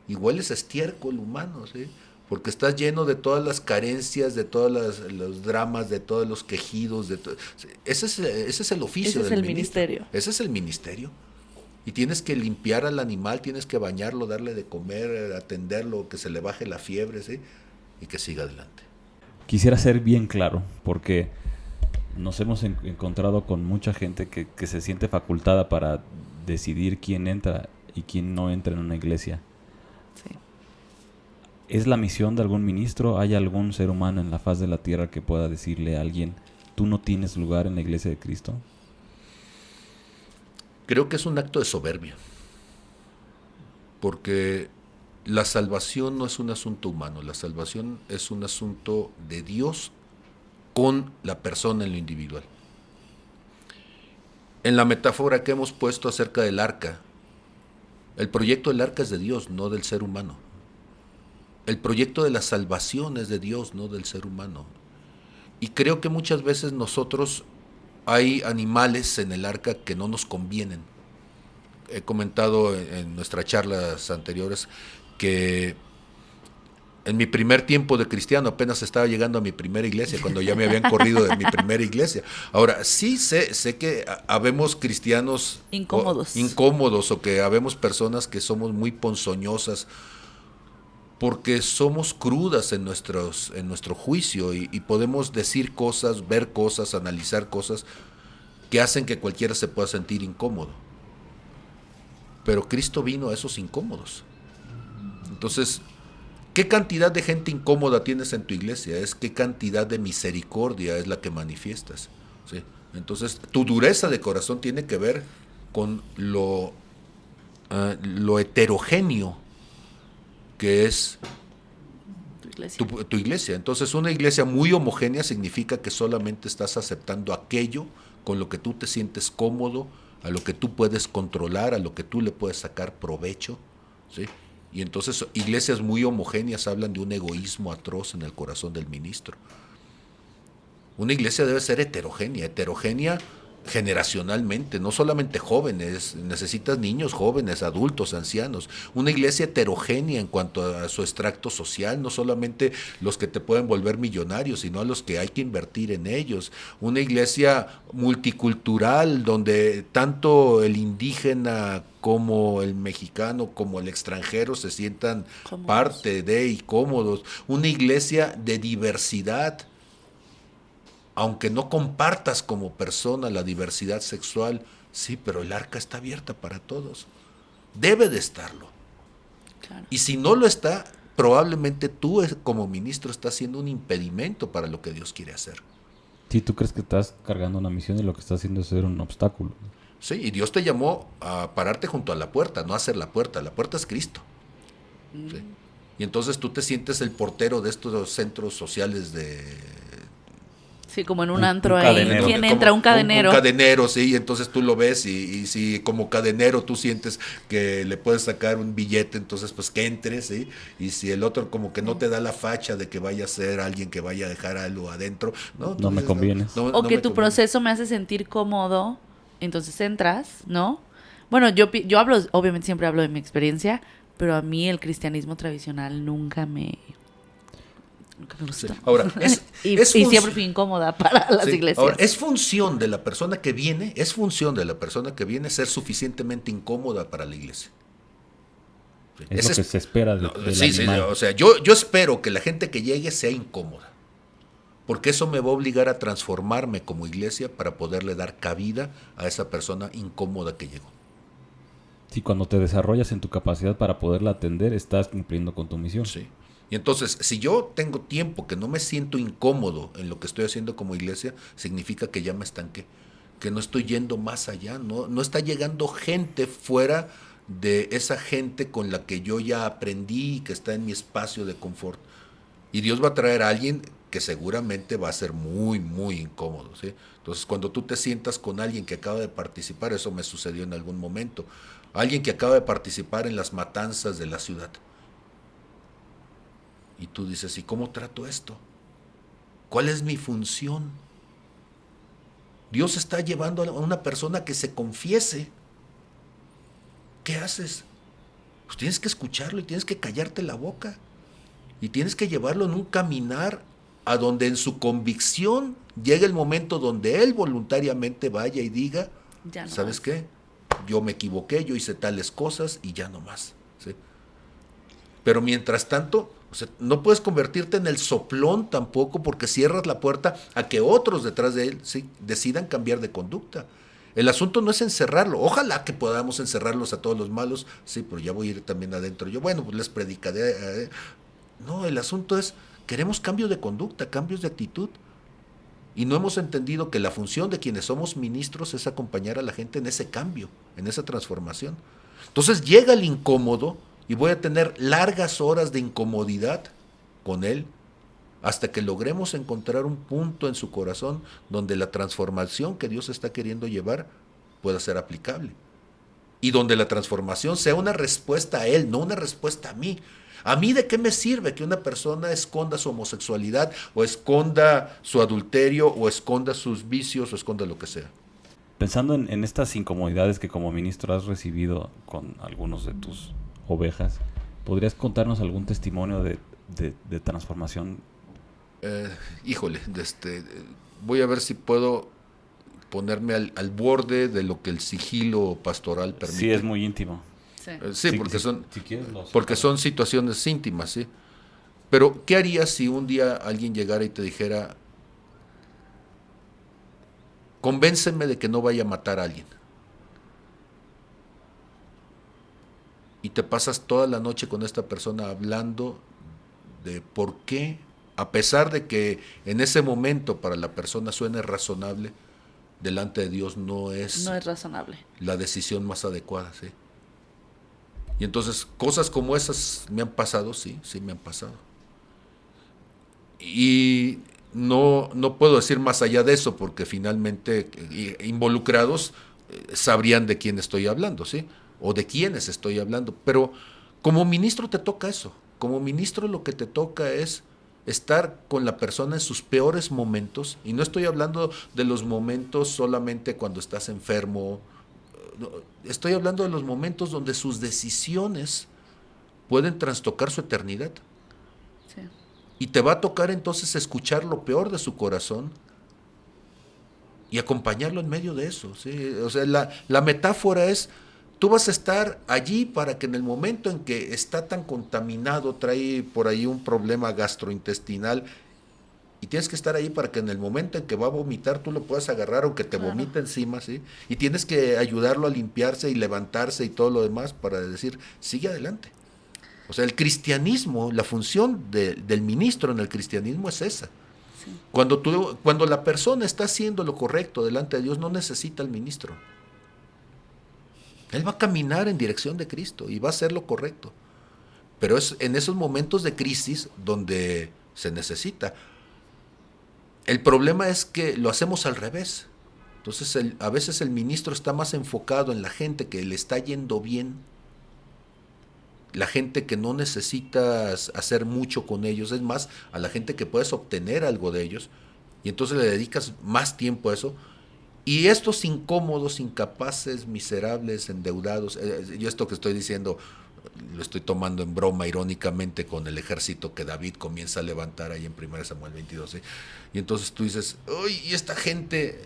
S3: y hueles a estiércol humano, ¿sí? Porque estás lleno de todas las carencias, de todos los dramas, de todos los quejidos. Ese es el oficio
S1: del ministro. Ministerio.
S3: Ese es el ministerio. Y tienes que limpiar al animal, tienes que bañarlo, darle de comer, atenderlo, que se le baje la fiebre, ¿sí? Y que siga adelante.
S2: Quisiera ser bien claro, porque nos hemos encontrado con mucha gente que se siente facultada para decidir quién entra y quién no entra en una iglesia.
S1: Sí.
S2: ¿Es la misión de algún ministro? ¿Hay algún ser humano en la faz de la tierra que pueda decirle a alguien, tú no tienes lugar en la iglesia de Cristo?
S3: Creo que es un acto de soberbia, porque la salvación no es un asunto humano, la salvación es un asunto de Dios con la persona en lo individual. En la metáfora que hemos puesto acerca del arca, el proyecto del arca es de Dios, no del ser humano. El proyecto de la salvación es de Dios, no del ser humano. Y creo que muchas veces nosotros hay animales en el arca que no nos convienen. He comentado en nuestras charlas anteriores que en mi primer tiempo de cristiano apenas estaba llegando a mi primera iglesia, cuando ya me habían corrido de mi primera iglesia. Ahora, sí sé que habemos cristianos incómodos o que habemos personas que somos muy ponzoñosas porque somos crudas en nuestro juicio y podemos decir cosas, ver cosas, analizar cosas que hacen que cualquiera se pueda sentir incómodo. Pero Cristo vino a esos incómodos. Entonces, ¿Qué cantidad de gente incómoda tienes en tu iglesia? Es qué cantidad de misericordia es la que manifiestas. ¿Sí? Entonces, tu dureza de corazón tiene que ver con lo heterogéneo que es
S1: Tu iglesia.
S3: tu iglesia. Entonces, una iglesia muy homogénea significa que solamente estás aceptando aquello con lo que tú te sientes cómodo, a lo que tú puedes controlar, a lo que tú le puedes sacar provecho, ¿sí? Y entonces iglesias muy homogéneas hablan de un egoísmo atroz en el corazón del ministro. Una iglesia debe ser heterogénea generacionalmente, no solamente jóvenes, necesitas niños, jóvenes, adultos, ancianos. Una iglesia heterogénea en cuanto a su extracto social, no solamente los que te pueden volver millonarios, sino a los que hay que invertir en ellos. Una iglesia multicultural donde tanto el indígena como el mexicano, como el extranjero se sientan
S1: Cómodos.
S3: parte de y cómodos. Una iglesia de diversidad, aunque no compartas como persona la diversidad sexual, sí, pero el arca está abierta para todos. Debe de estarlo.
S1: Claro.
S3: Y si no lo está, probablemente tú como ministro estás siendo un impedimento para lo que Dios quiere hacer.
S2: Si tú crees que estás cargando una misión y lo que estás haciendo es ser un obstáculo.
S3: Sí, y Dios te llamó a pararte junto a la puerta, no a hacer la puerta. La puerta es Cristo. ¿Sí? Y entonces tú te sientes el portero de estos centros sociales de...
S1: Sí, como en un
S2: Un
S1: antro ahí.
S2: cadenero.
S1: ¿Quién
S3: Como
S1: entra? Un cadenero.
S3: Un cadenero, sí, y entonces tú lo ves y si como cadenero tú sientes que le puedes sacar un billete, entonces pues que entres, ¿sí? Y si el otro como que no te da la facha de que vaya a ser alguien que vaya a dejar algo adentro, ¿no?
S2: No me convienes.
S1: O
S3: no
S1: que
S3: me
S1: tu
S3: conviene.
S1: proceso me hace sentir cómodo, entonces entras, ¿no? Bueno, yo hablo, obviamente siempre hablo de mi experiencia, pero a mí el cristianismo tradicional nunca me
S3: Sí.
S1: gustó.
S3: Ahora,
S1: y siempre fui incómoda para las
S3: sí,
S1: iglesias.
S3: ahora, es función de la persona que viene ser suficientemente incómoda para la iglesia. Sí,
S2: Es lo que se espera del
S3: sí,
S2: animal.
S3: o sea, yo espero que la gente que llegue sea incómoda, porque eso me va a obligar a transformarme como iglesia para poderle dar cabida a esa persona incómoda que llegó.
S2: Sí, cuando te desarrollas en tu capacidad para poderla atender, estás cumpliendo con tu misión.
S3: Sí. Y entonces, si yo tengo tiempo que no me siento incómodo en lo que estoy haciendo como iglesia, significa que ya me estanqué, que no estoy yendo más allá, no está llegando gente fuera de esa gente con la que yo ya aprendí y que está en mi espacio de confort. Y Dios va a traer a alguien que seguramente va a ser muy, muy incómodo, ¿sí? Entonces, cuando tú te sientas con alguien que acaba de participar, eso me sucedió en algún momento, alguien que acaba de participar en las matanzas de la ciudad. Y tú dices, ¿y cómo trato esto? ¿Cuál es mi función? Dios está llevando a una persona que se confiese. ¿Qué haces? Pues tienes que escucharlo y tienes que callarte la boca. Y tienes que llevarlo en un caminar a donde en su convicción llegue el momento donde él voluntariamente vaya y diga,
S1: Ya no
S3: ¿sabes
S1: más.
S3: qué? Yo me equivoqué, yo hice tales cosas y ya no más. ¿Sí? Pero mientras tanto, o sea, no puedes convertirte en el soplón tampoco porque cierras la puerta a que otros detrás de él, ¿sí?, decidan cambiar de conducta. El asunto no es encerrarlo. Ojalá que podamos encerrarlos a todos los malos. Sí, pero ya voy a ir también adentro. Yo, bueno, pues les predicaré. No, el asunto es, queremos cambio de conducta, cambios de actitud. Y no hemos entendido que la función de quienes somos ministros es acompañar a la gente en ese cambio, en esa transformación. Entonces llega el incómodo y voy a tener largas horas de incomodidad con él hasta que logremos encontrar un punto en su corazón donde la transformación que Dios está queriendo llevar pueda ser aplicable. Y donde la transformación sea una respuesta a él, no una respuesta a mí. ¿A mí de qué me sirve que una persona esconda su homosexualidad o esconda su adulterio o esconda sus vicios o esconda lo que sea?
S2: Pensando en estas incomodidades que como ministro has recibido con algunos de tus ovejas, ¿podrías contarnos algún testimonio de transformación?
S3: Híjole, voy a ver si puedo ponerme al borde de lo que el sigilo pastoral permite.
S2: Sí, es muy íntimo.
S1: Sí.
S3: Sí, porque
S2: si quieres
S3: porque son situaciones íntimas, ¿sí? Pero, ¿qué harías si un día alguien llegara y te dijera, convénceme de que no vaya a matar a alguien? Y te pasas toda la noche con esta persona hablando de por qué, a pesar de que en ese momento para la persona suene razonable, delante de Dios no es
S1: razonable.
S3: la decisión más adecuada, ¿sí? Y entonces cosas como esas me han pasado, sí me han pasado. Y no puedo decir más allá de eso, porque finalmente involucrados sabrían de quién estoy hablando, ¿sí? O de quiénes estoy hablando. Pero como ministro te toca eso. Como ministro lo que te toca es estar con la persona en sus peores momentos. Y no estoy hablando de los momentos solamente cuando estás enfermo. Estoy hablando de los momentos donde sus decisiones pueden trastocar su eternidad.
S1: Sí.
S3: Y te va a tocar entonces escuchar lo peor de su corazón y acompañarlo en medio de eso, ¿sí? O sea, la metáfora es, tú vas a estar allí para que en el momento en que está tan contaminado, trae por ahí un problema gastrointestinal, y tienes que estar ahí para que en el momento en que va a vomitar tú lo puedas agarrar o que te vomite encima, ¿sí? Y tienes que ayudarlo a limpiarse y levantarse y todo lo demás para decir, sigue adelante. O sea, el cristianismo, la función del ministro en el cristianismo es esa.
S1: Sí.
S3: Cuando la persona está haciendo lo correcto delante de Dios, no necesita al ministro. Él va a caminar en dirección de Cristo y va a hacer lo correcto. Pero es en esos momentos de crisis donde se necesita. El problema es que lo hacemos al revés. Entonces, a veces el ministro está más enfocado en la gente que le está yendo bien, la gente que no necesitas hacer mucho con ellos, es más, a la gente que puedes obtener algo de ellos, y entonces le dedicas más tiempo a eso. Y estos incómodos, incapaces, miserables, endeudados, yo esto que estoy diciendo lo estoy tomando en broma irónicamente con el ejército que David comienza a levantar ahí en 1 Samuel 22, ¿eh? Y entonces tú dices, uy, y esta gente,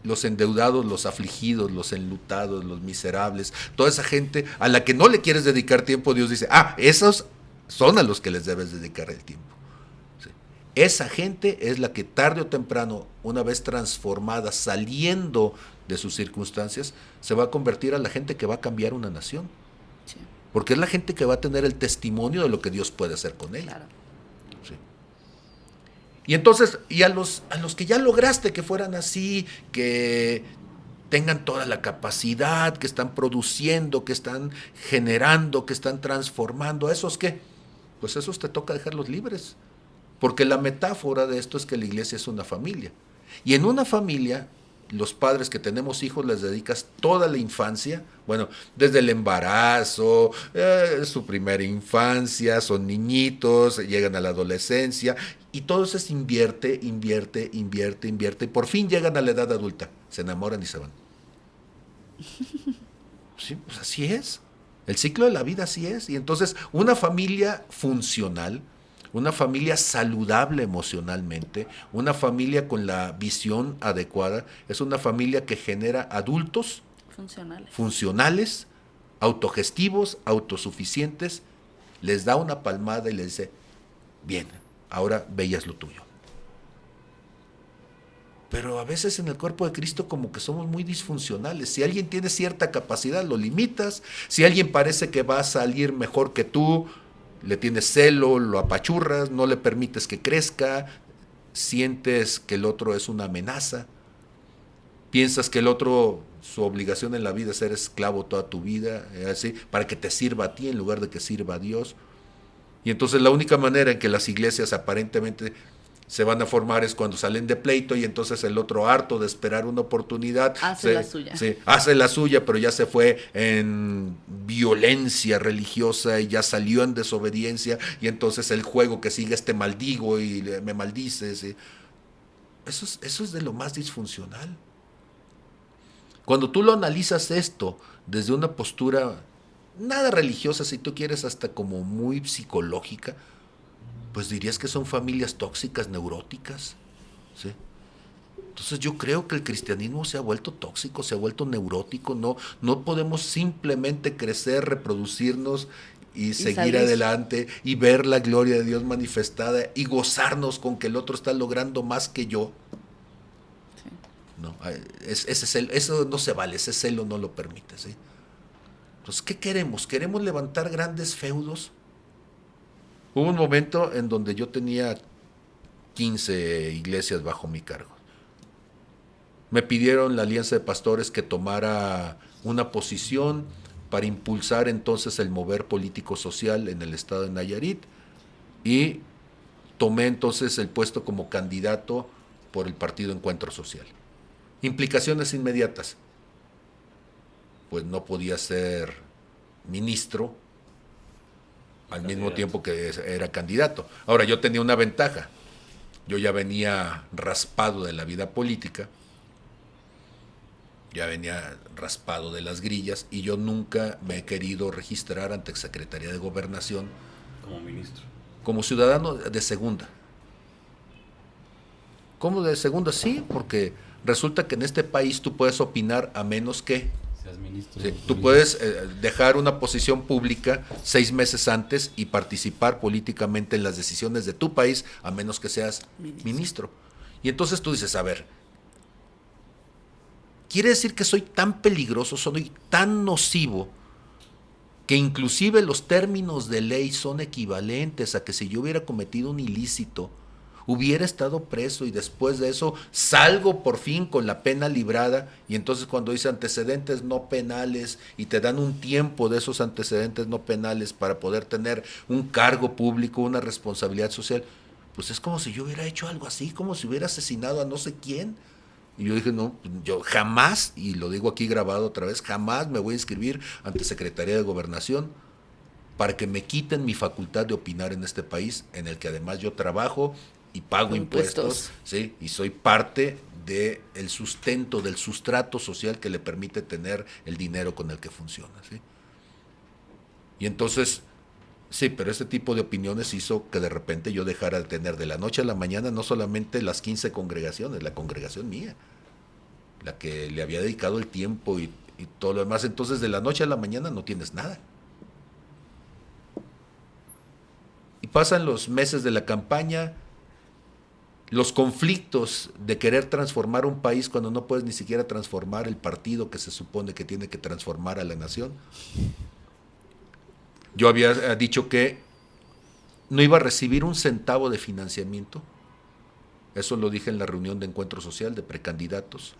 S3: los endeudados, los afligidos, los enlutados, los miserables, toda esa gente a la que no le quieres dedicar tiempo, Dios dice, esos son a los que les debes dedicar el tiempo. ¿Sí? Esa gente es la que tarde o temprano, una vez transformada, saliendo de sus circunstancias, se va a convertir a la gente que va a cambiar una nación.
S1: Sí.
S3: Porque es la gente que va a tener el testimonio de lo que Dios puede hacer con ella.
S1: Claro.
S3: Sí. Y entonces, y a los que ya lograste que fueran así, que tengan toda la capacidad, que están produciendo, que están generando, que están transformando, ¿a esos qué? Pues esos te toca dejarlos libres. Porque la metáfora de esto es que la iglesia es una familia. Y en una familia, los padres que tenemos hijos les dedicas toda la infancia, bueno, desde el embarazo, su primera infancia, son niñitos, llegan a la adolescencia, y todo eso es invierte, y por fin llegan a la edad adulta, se enamoran y se van. Sí, pues así es. El ciclo de la vida así es. Y entonces una familia funcional, una familia saludable emocionalmente, una familia con la visión adecuada, es una familia que genera adultos funcionales, autogestivos, autosuficientes, les da una palmada y les dice, bien, ahora veías lo tuyo. Pero a veces en el cuerpo de Cristo como que somos muy disfuncionales. Si alguien tiene cierta capacidad, lo limitas. Si alguien parece que va a salir mejor que tú, le tienes celo, lo apachurras, no le permites que crezca, sientes que el otro es una amenaza, piensas que el otro, su obligación en la vida es ser esclavo toda tu vida, así, para que te sirva a ti en lugar de que sirva a Dios. Y entonces la única manera en que las iglesias aparentemente se van a formar es cuando salen de pleito, y entonces el otro, harto de esperar una oportunidad,
S1: hace la suya.
S3: Sí, hace la suya, pero ya se fue en violencia religiosa y ya salió en desobediencia, y entonces el juego que sigue es te maldigo y me maldices. ¿Sí? Eso es de lo más disfuncional. Cuando tú lo analizas esto desde una postura nada religiosa, si tú quieres, hasta como muy psicológica, pues dirías que son familias tóxicas, neuróticas, ¿sí? Entonces yo creo que el cristianismo se ha vuelto tóxico, se ha vuelto neurótico, no podemos simplemente crecer, reproducirnos y seguir
S1: salir
S3: adelante y ver la gloria de Dios manifestada y gozarnos con que el otro está logrando más que yo. Sí. No, eso no se vale, ese celo no lo permite, ¿sí? Entonces, ¿qué queremos? ¿Queremos levantar grandes feudos? Hubo un momento en donde yo tenía 15 iglesias bajo mi cargo. Me pidieron la Alianza de Pastores que tomara una posición para impulsar entonces el mover político-social en el estado de Nayarit, y tomé entonces el puesto como candidato por el partido Encuentro Social. Implicaciones inmediatas. Pues no podía ser ministro al mismo tiempo que era candidato. Ahora, yo tenía una ventaja. Yo ya venía raspado de la vida política, ya venía raspado de las grillas, y yo nunca me he querido registrar ante Secretaría de Gobernación
S2: Como ministro.
S3: como ciudadano de segunda. ¿Cómo de segunda? Sí, porque resulta que en este país tú puedes opinar a menos que...
S2: Seas ministro.
S3: Sí, tú puedes dejar una posición pública 6 meses antes y participar políticamente en las decisiones de tu país a menos que seas ministro. Y entonces tú dices, a ver, ¿quiere decir que soy tan peligroso, soy tan nocivo, que inclusive los términos de ley son equivalentes a que si yo hubiera cometido un ilícito, hubiera estado preso y después de eso salgo por fin con la pena librada? Y entonces cuando dice antecedentes no penales y te dan un tiempo de esos antecedentes no penales para poder tener un cargo público, una responsabilidad social, pues es como si yo hubiera hecho algo así, como si hubiera asesinado a no sé quién. Y yo dije, no, yo jamás, y lo digo aquí grabado otra vez, jamás me voy a inscribir ante Secretaría de Gobernación para que me quiten mi facultad de opinar en este país, en el que además yo trabajo y pago impuestos, ¿sí? Y soy parte del sustento, del sustrato social que le permite tener el dinero con el que funciona, ¿sí? Y entonces, sí, pero este tipo de opiniones hizo que de repente yo dejara de tener de la noche a la mañana no solamente las 15 congregaciones, la congregación mía, la que le había dedicado el tiempo y todo lo demás. Entonces de la noche a la mañana no tienes nada. Y pasan los meses de la campaña, los conflictos de querer transformar un país cuando no puedes ni siquiera transformar el partido que se supone que tiene que transformar a la nación. Yo había dicho que no iba a recibir un centavo de financiamiento. Eso lo dije en la reunión de Encuentro Social de precandidatos.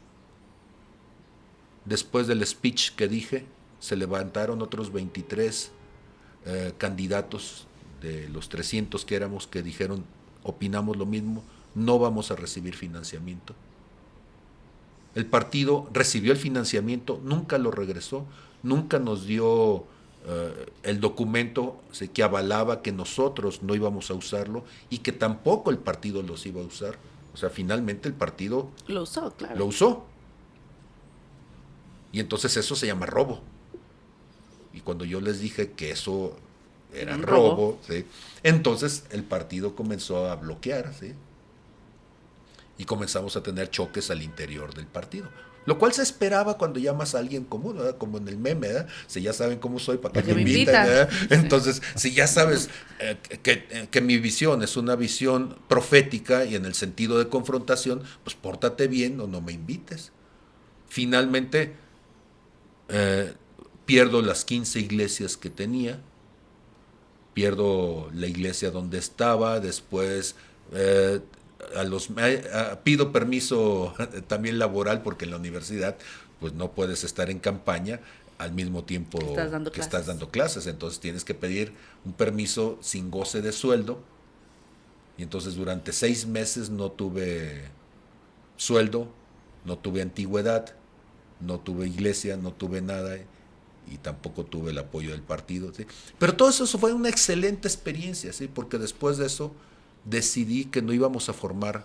S3: Después del speech que dije, se levantaron otros 23 candidatos de los 300 que éramos, que dijeron, opinamos lo mismo, no vamos a recibir financiamiento. El partido recibió el financiamiento, nunca lo regresó, nunca nos dio el documento que avalaba que nosotros no íbamos a usarlo y que tampoco el partido los iba a usar. O sea, finalmente el partido
S1: Lo usó, claro.
S3: lo usó. Y entonces eso se llama robo. Y cuando yo les dije que eso era
S1: Un
S3: robo,
S1: robo.
S3: ¿sí? Entonces el partido comenzó a bloquear, ¿sí? Y comenzamos a tener choques al interior del partido. Lo cual se esperaba cuando llamas a alguien común, ¿verdad? Como en el meme, ¿verdad? Si ya saben cómo soy, ¿para qué me invitan? ¿Verdad? Entonces, si ya sabes que mi visión es una visión profética y en el sentido de confrontación, pues pórtate bien o no me invites. Finalmente, pierdo las 15 iglesias que tenía, pierdo la iglesia donde estaba, después pido permiso también laboral porque en la universidad pues no puedes estar en campaña al mismo tiempo que estás dando clases, entonces tienes que pedir un permiso sin goce de sueldo, y entonces durante 6 meses no tuve sueldo, no tuve antigüedad, no tuve iglesia, no tuve nada, y tampoco tuve el apoyo del partido, ¿sí? Pero todo eso fue una excelente experiencia, ¿sí? Porque después de eso decidí que no íbamos a formar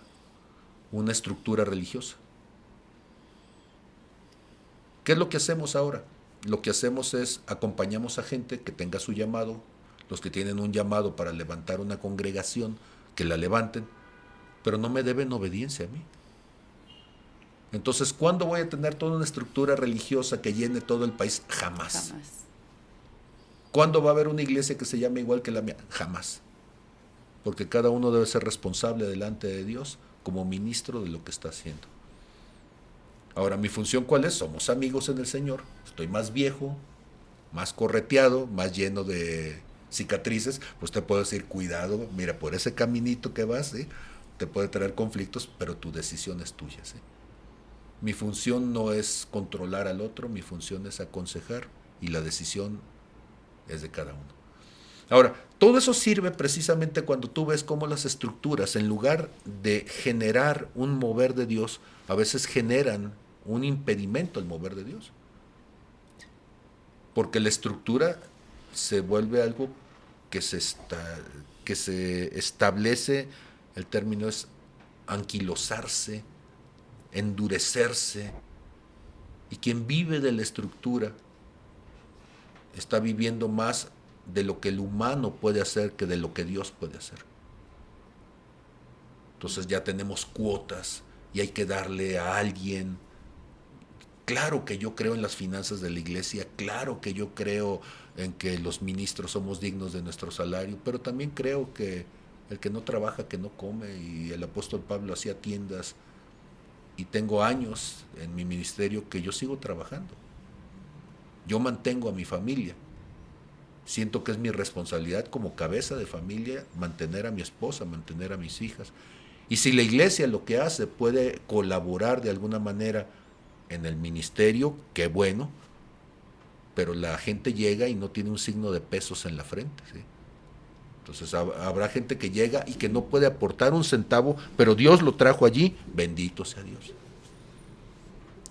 S3: una estructura religiosa. ¿Qué es lo que hacemos ahora? Lo que hacemos es acompañamos a gente que tenga su llamado, los que tienen un llamado para levantar una congregación, que la levanten, pero no me deben obediencia a mí. Entonces, ¿cuándo voy a tener toda una estructura religiosa que llene todo el país? Jamás.
S1: Jamás.
S3: ¿Cuándo va a haber una iglesia que se llame igual que la mía? Jamás. Porque cada uno debe ser responsable delante de Dios como ministro de lo que está haciendo. Ahora, ¿mi función cuál es? Somos amigos en el Señor. Estoy más viejo, más correteado, más lleno de cicatrices, pues te puedo decir, cuidado, mira, por ese caminito que vas, ¿sí? Te puede traer conflictos, pero tu decisión es tuya, ¿sí? Mi función no es controlar al otro, mi función es aconsejar y la decisión es de cada uno. Ahora, todo eso sirve precisamente cuando tú ves cómo las estructuras, en lugar de generar un mover de Dios, a veces generan un impedimento al mover de Dios. Porque la estructura se vuelve algo que que se establece, el término es anquilosarse, endurecerse, y quien vive de la estructura está viviendo más de lo que el humano puede hacer que de lo que Dios puede hacer. Entonces ya tenemos cuotas y hay que darle a alguien. Claro que yo creo en las finanzas de la iglesia, claro que yo creo en que los ministros somos dignos de nuestro salario, pero también creo que el que no trabaja, que no come, y el apóstol Pablo hacía tiendas, y tengo años en mi ministerio que yo sigo trabajando. Yo mantengo a mi familia. Siento que es mi responsabilidad como cabeza de familia mantener a mi esposa, mantener a mis hijas. Y si la iglesia lo que hace puede colaborar de alguna manera en el ministerio, qué bueno, pero la gente llega y no tiene un signo de pesos en la frente, ¿sí? Entonces habrá gente que llega y que no puede aportar un centavo, pero Dios lo trajo allí, bendito sea Dios.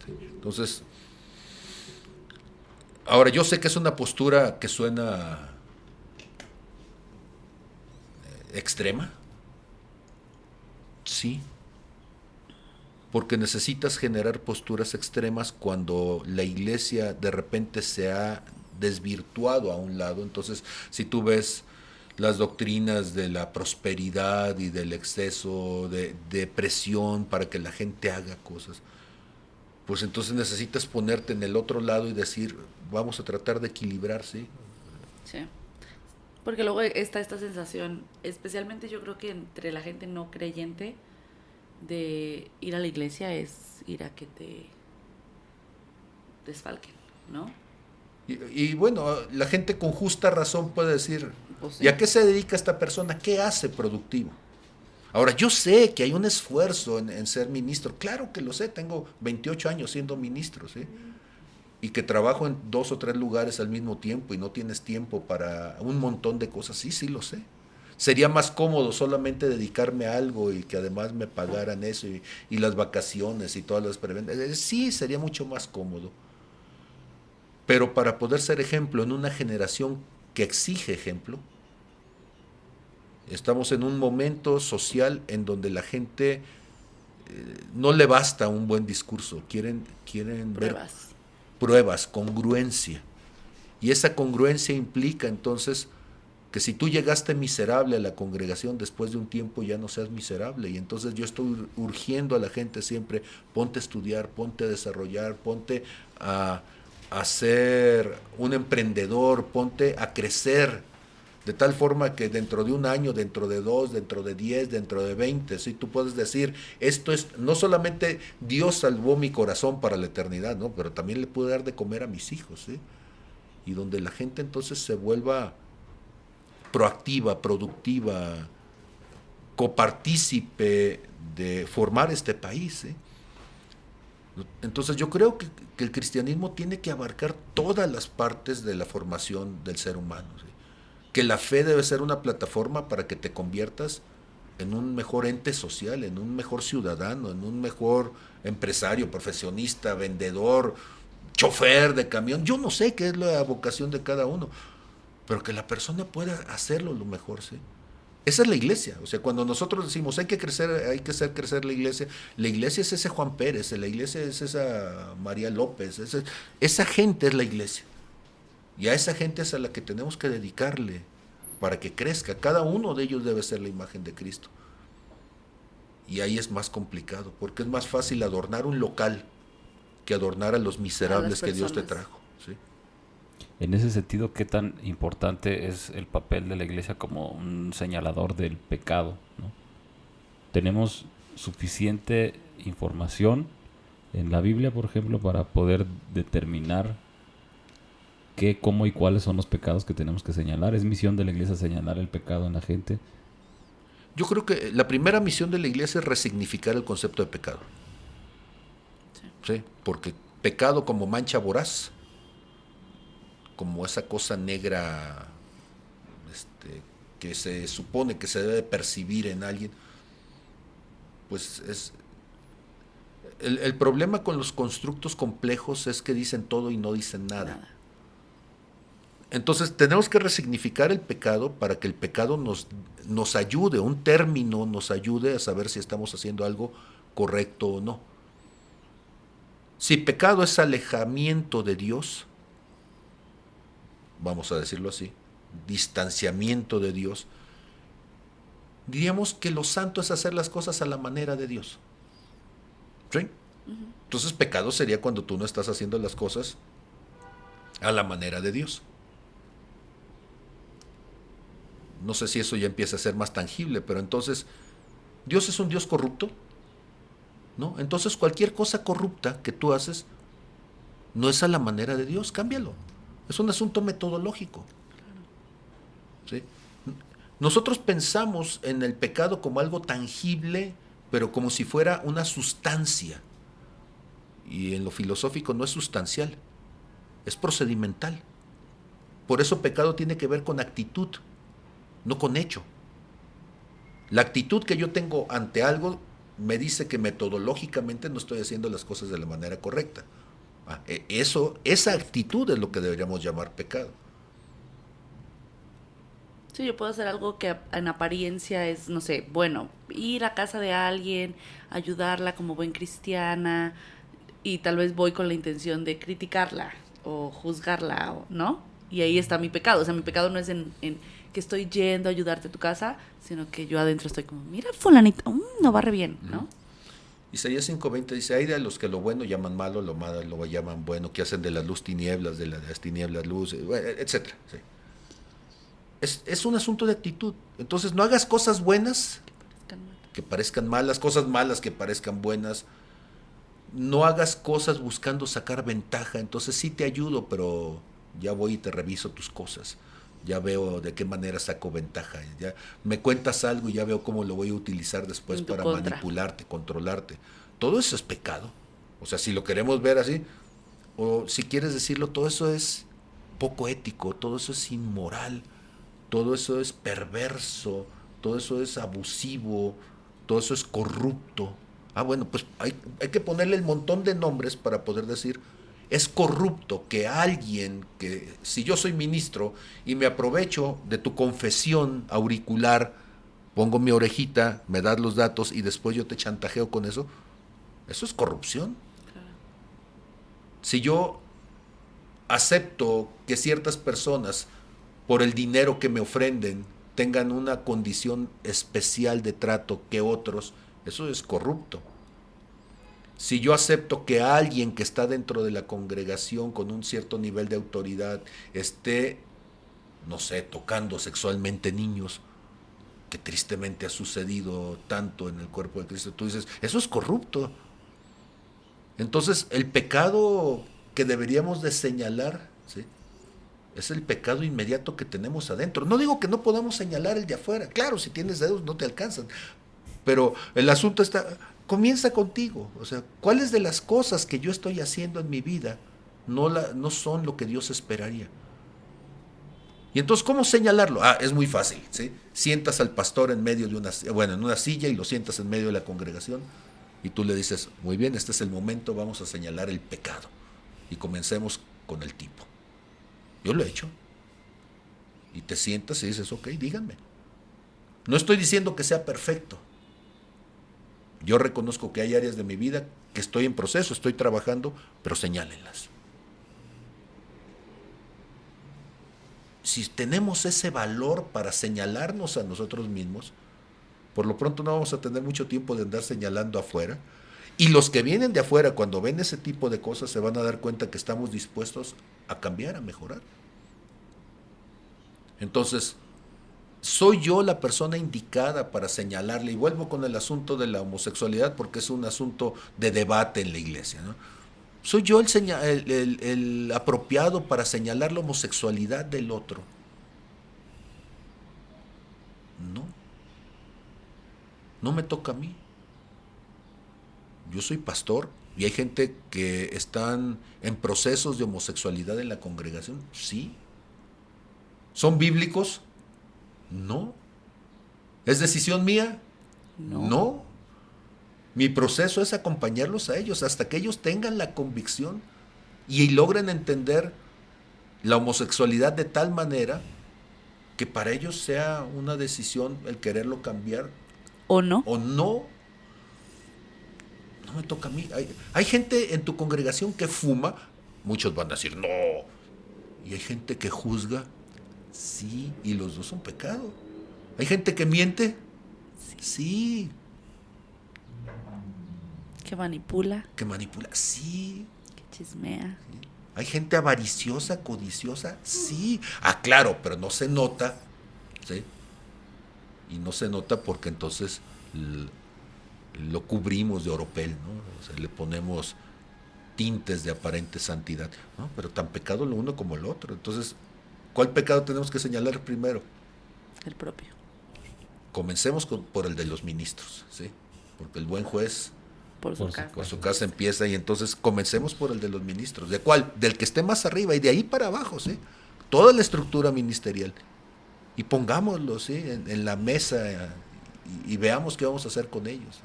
S3: ¿Sí? Entonces, ahora yo sé que es una postura que suena extrema, sí, porque necesitas generar posturas extremas cuando la iglesia de repente se ha desvirtuado a un lado. Entonces, si tú ves las doctrinas de la prosperidad y del exceso de presión para que la gente haga cosas, pues entonces necesitas ponerte en el otro lado y decir, vamos a tratar de equilibrar, ¿sí?
S1: Sí. Porque luego está esta sensación, especialmente yo creo que entre la gente no creyente, de ir a la iglesia es ir a que te desfalquen, ¿no?
S3: Y bueno, la gente con justa razón puede decir,
S1: Pues sí.
S3: ¿y a qué se dedica esta persona? ¿Qué hace productivo? Ahora, yo sé que hay un esfuerzo en ser ministro, claro que lo sé, tengo 28 años siendo ministro, ¿sí? Y que trabajo en 2 o 3 lugares al mismo tiempo y no tienes tiempo para un montón de cosas, sí, sí lo sé. Sería más cómodo solamente dedicarme a algo y que además me pagaran eso y las vacaciones y todas las preventas. Sí, sería mucho más cómodo. Pero para poder ser ejemplo en una generación que exige ejemplo, estamos en un momento social en donde la gente no le basta un buen discurso, quieren ver
S1: Pruebas.
S3: pruebas, congruencia. Y esa congruencia implica entonces que si tú llegaste miserable a la congregación, después de un tiempo ya no seas miserable. Y entonces yo estoy urgiendo a la gente siempre, ponte a estudiar, ponte a desarrollar, ponte a ser un emprendedor, ponte a crecer, de tal forma que dentro de un año, dentro de 2, dentro de 10, dentro de 20, ¿sí? Tú puedes decir, esto es, no solamente Dios salvó mi corazón para la eternidad, ¿no? Pero también le pude dar de comer a mis hijos, ¿sí? Y donde la gente entonces se vuelva proactiva, productiva, copartícipe de formar este país, ¿sí? Entonces yo creo que el cristianismo tiene que abarcar todas las partes de la formación del ser humano, ¿sí? Que la fe debe ser una plataforma para que te conviertas en un mejor ente social, en un mejor ciudadano, en un mejor empresario, profesionista, vendedor, chofer de camión. Yo no sé qué es la vocación de cada uno, pero que la persona pueda hacerlo lo mejor, ¿sí? Esa es la iglesia. O sea, cuando nosotros decimos hay que crecer, hay que hacer crecer la iglesia es ese Juan Pérez, la iglesia es esa María López, esa gente es la iglesia. Y a esa gente es a la que tenemos que dedicarle para que crezca. Cada uno de ellos debe ser la imagen de Cristo. Y ahí es más complicado, porque es más fácil adornar un local que adornar a los miserables que Dios te trajo, ¿sí?
S2: En ese sentido, ¿qué tan importante es el papel de la iglesia como un señalador del pecado, ¿no? ¿Tenemos suficiente información en la Biblia, por ejemplo, para poder determinar qué, cómo y cuáles son los pecados que tenemos que señalar. ¿Es misión de la iglesia señalar el pecado en la gente?
S3: Yo creo que la primera misión de la iglesia es resignificar el concepto de pecado. Sí, porque pecado como mancha voraz, como esa cosa negra que se supone que se debe percibir en alguien, pues es... El problema con los constructos complejos es que dicen todo y no dicen nada. Entonces tenemos que resignificar el pecado para que el pecado nos ayude, un término nos ayude a saber si estamos haciendo algo correcto o no. Si pecado es alejamiento de Dios, vamos a decirlo así, distanciamiento de Dios, diríamos que lo santo es hacer las cosas a la manera de Dios. ¿Sí? Entonces pecado sería cuando tú no estás haciendo las cosas a la manera de Dios. No sé si eso ya empieza a ser más tangible, pero entonces, ¿Dios es un Dios corrupto? ¿No? Entonces cualquier cosa corrupta que tú haces no es a la manera de Dios, cámbialo. Es un asunto metodológico. ¿Sí? Nosotros pensamos en el pecado como algo tangible, pero como si fuera una sustancia. Y en lo filosófico no es sustancial, es procedimental. Por eso pecado tiene que ver con actitud, no con hecho. La actitud que yo tengo ante algo me dice que metodológicamente no estoy haciendo las cosas de la manera correcta. Esa actitud es lo que deberíamos llamar pecado.
S1: Sí, yo puedo hacer algo que en apariencia es, no sé, bueno, ir a casa de alguien, ayudarla como buen cristiana, y tal vez voy con la intención de criticarla o juzgarla, ¿no? Y ahí está mi pecado. O sea, mi pecado no es en que estoy yendo a ayudarte a tu casa, sino que yo adentro estoy como, mira, fulanito, no barre bien, ¿no?
S3: Isaías 5:20 dice, hay de los que lo bueno llaman malo, lo malo lo llaman bueno, que hacen de la luz tinieblas, de las tinieblas luz, etcétera. Sí. Es un asunto de actitud. Entonces no hagas cosas buenas que parezcan malas, cosas malas que parezcan buenas. No hagas cosas buscando sacar ventaja. Entonces sí te ayudo, pero ya voy y te reviso tus cosas. Ya veo de qué manera saco ventaja. Ya me cuentas algo y ya veo cómo lo voy a utilizar después para manipularte, controlarte. Todo eso es pecado. O sea, si lo queremos ver así, o si quieres decirlo, todo eso es poco ético, todo eso es inmoral, todo eso es perverso, todo eso es abusivo, todo eso es corrupto. Bueno, pues hay que ponerle el montón de nombres para poder decir, es corrupto que alguien, que si yo soy ministro y me aprovecho de tu confesión auricular, pongo mi orejita, me das los datos y después yo te chantajeo con eso es corrupción. Si yo acepto que ciertas personas, por el dinero que me ofrenden, tengan una condición especial de trato que otros, eso es corrupto. Si yo acepto que alguien que está dentro de la congregación con un cierto nivel de autoridad esté, no sé, tocando sexualmente niños, que tristemente ha sucedido tanto en el cuerpo de Cristo, tú dices, eso es corrupto. Entonces, el pecado que deberíamos de señalar, ¿sí?, es el pecado inmediato que tenemos adentro. No digo que no podamos señalar el de afuera. Claro, si tienes dedos no te alcanzan. Pero el asunto comienza contigo. O sea, ¿cuáles de las cosas que yo estoy haciendo en mi vida no son lo que Dios esperaría? Y entonces, ¿cómo señalarlo? Es muy fácil, ¿sí? Sientas al pastor en medio de en una silla y lo sientas en medio de la congregación y tú le dices, muy bien, este es el momento, vamos a señalar el pecado. Y comencemos con el tipo. Yo lo he hecho. Y te sientas y dices, ok, díganme. No estoy diciendo que sea perfecto. Yo reconozco que hay áreas de mi vida que estoy en proceso, estoy trabajando, pero señálenlas. Si tenemos ese valor para señalarnos a nosotros mismos, por lo pronto no vamos a tener mucho tiempo de andar señalando afuera. Y los que vienen de afuera, cuando ven ese tipo de cosas, se van a dar cuenta que estamos dispuestos a cambiar, a mejorar. Entonces, ¿soy yo la persona indicada para señalarle? Y vuelvo con el asunto de la homosexualidad porque es un asunto de debate en la iglesia, ¿no? ¿Soy yo el apropiado para señalar la homosexualidad del otro? No, no me toca a mí. Yo soy pastor y hay gente que están en procesos de homosexualidad en la congregación. Sí. ¿Son bíblicos? No. ¿Es decisión mía?
S1: No.
S3: No. Mi proceso es acompañarlos a ellos hasta que ellos tengan la convicción y logren entender la homosexualidad de tal manera que para ellos sea una decisión el quererlo cambiar
S1: ¿O no?
S3: o no. No me toca a mí. Hay gente en tu congregación que fuma, muchos van a decir no. Y hay gente que juzga, sí, y los dos son pecado. Hay gente que miente, sí.
S1: Que manipula,
S3: Que manipula, sí.
S1: que chismea.
S3: Hay gente avariciosa, codiciosa, sí. Ah, claro, pero no se nota, ¿sí? Y no se nota porque entonces lo cubrimos de oropel, ¿no? O sea, le ponemos tintes de aparente santidad, ¿no? Pero tan pecado lo uno como el otro. Entonces, ¿cuál pecado tenemos que señalar primero?
S1: El propio.
S3: Comencemos por el de los ministros, ¿sí? Porque el buen juez
S1: Por su casa.
S3: por su casa empieza, y entonces comencemos por el de los ministros. ¿De cuál? Del que esté más arriba y de ahí para abajo, ¿sí? Toda la estructura ministerial. Y pongámoslo, ¿sí? En la mesa y veamos qué vamos a hacer con ellos, ¿sí?